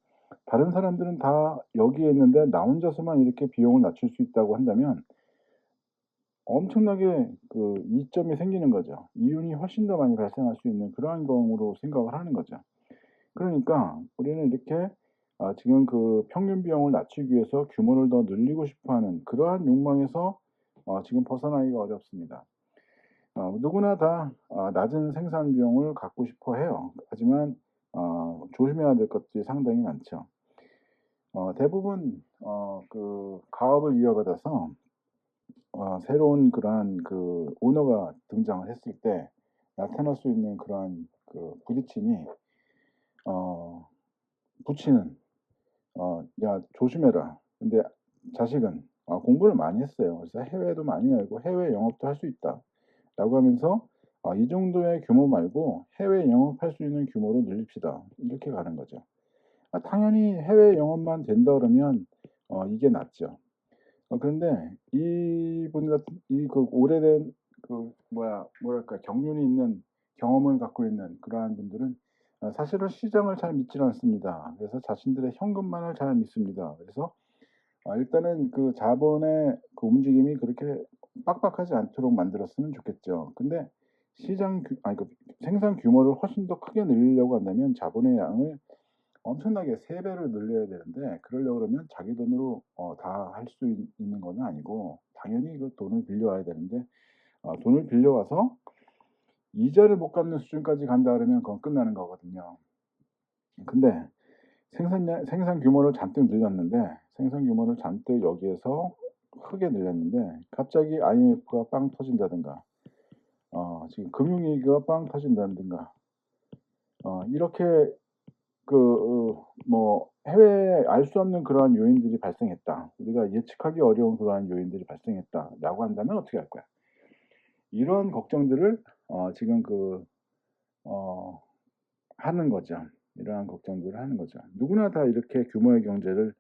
다른 사람들은 다 여기에 있는데 나 혼자서만 이렇게 비용을 낮출 수 있다고 한다면 엄청나게 그 이점이 생기는 거죠. 이윤이 훨씬 더 많이 발생할 수 있는 그러한 경우로 생각을 하는 거죠. 그러니까 우리는 이렇게 지금 그 평균 비용을 낮추기 위해서 규모를 더 늘리고 싶어 하는 그러한 욕망에서 지금 벗어나기가 어렵습니다. 누구나 다 낮은 생산 비용을 갖고 싶어 해요. 하지만 조심해야 될 것들이 상당히 많죠. 대부분 가업을 이어받아서 새로운 그러한 그 오너가 등장을 했을 때 나타날 수 있는 그러한 그 부딪힘이 어 부친은 "야 조심해라. 근데 자식은 공부를 많이 했어요. 그래서 해외도 많이 알고 해외 영업도 할 수 있다."라고 하면서 "이 정도의 규모 말고 해외 영업할 수 있는 규모로 늘립시다." 이렇게 가는 거죠. 당연히 해외 영업만 된다 그러면 이게 낫죠. 그런데 이분 같은 오래된 뭐랄까 경륜이 있는 경험을 갖고 있는 그러한 분들은 사실은 시장을 잘 믿질 않습니다. 그래서 자신들의 현금만을 잘 믿습니다. 그래서 일단은 그 자본의 그 움직임이 그렇게 빡빡하지 않도록 만들었으면 좋겠죠. 근데 시장 규 아니 그 생산 규모를 훨씬 더 크게 늘리려고 한다면 자본의 양을 엄청나게 3 배를 늘려야 되는데, 그러려고 그러면 자기 돈으로 다 할 수 있는 건 아니고 당연히 그 돈을 빌려와야 되는데, 돈을 빌려와서 이자를 못 갚는 수준까지 간다 그러면 그건 끝나는 거거든요. 근데 생산 규모를 잔뜩 늘렸는데, 생산 규모를 잔뜩 여기에서 크게 늘렸는데 갑자기 IMF가 빵 터진다든가 지금 금융위기가 빵 터진다든가 이렇게 뭐 해외에 알 수 없는 그러한 요인들이 발생했다. 우리가 예측하기 어려운 그러한 요인들이 발생했다라고 한다면 어떻게 할 거야? 이런 걱정들을 지금 어 하는 거죠. 이러한 걱정들을 하는 거죠. 누구나 다 이렇게 규모의 경제를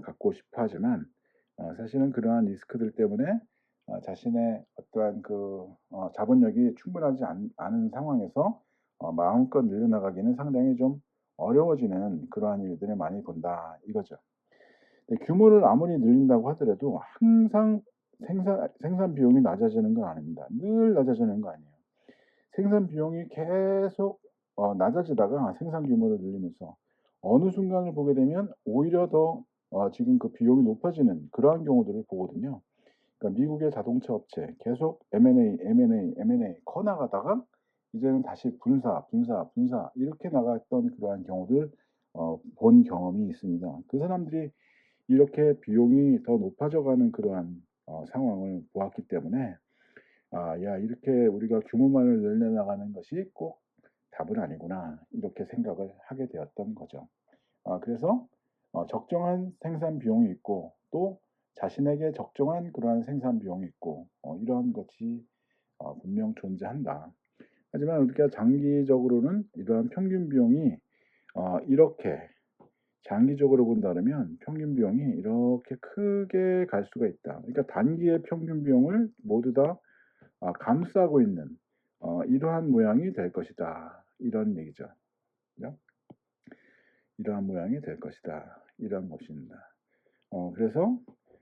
갖고 싶어 하지만 사실은 그러한 리스크들 때문에 자신의 어떠한 자본력이 충분하지 않은 상황에서 마음껏 늘려나가기는 상당히 좀 어려워지는 그러한 일들을 많이 본다 이거죠. 근데 규모를 아무리 늘린다고 하더라도 항상 생산 비용이 낮아지는 건 아닙니다. 늘 낮아지는 거 아니에요. 생산 비용이 계속 낮아지다가 생산 규모를 늘리면서 어느 순간을 보게 되면 오히려 더 지금 그 비용이 높아지는 그러한 경우들을 보거든요. 그러니까 미국의 자동차 업체 계속 M&A 커 나가다가 이제는 다시 분사 이렇게 나갔던 그러한 경우들 본 경험이 있습니다. 그 사람들이 이렇게 비용이 더 높아져 가는 그러한 상황을 보았기 때문에 '아 야 이렇게 우리가 규모만을 늘려나가는 것이 꼭 답은 아니구나.' 이렇게 생각을 하게 되었던 거죠. 그래서 적정한 생산 비용이 있고 또 자신에게 적정한 그러한 생산 비용이 있고 이러한 것이 분명 존재한다. 하지만 우리가 장기적으로는 이러한 평균 비용이 이렇게 장기적으로 본다면 평균 비용이 이렇게 크게 갈 수가 있다. 그러니까 단기의 평균 비용을 모두 다 감싸고 있는 이러한 모양이 될 것이다. 이런 얘기죠. 그죠? 이러한 모양이 될 것이다. 이런 것입니다. 그래서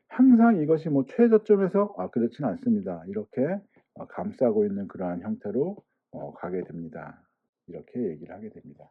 항상 이것이 뭐 최저점에서 그렇지는 않습니다. 이렇게 감싸고 있는 그러한 형태로 가게 됩니다. 이렇게 얘기를 하게 됩니다.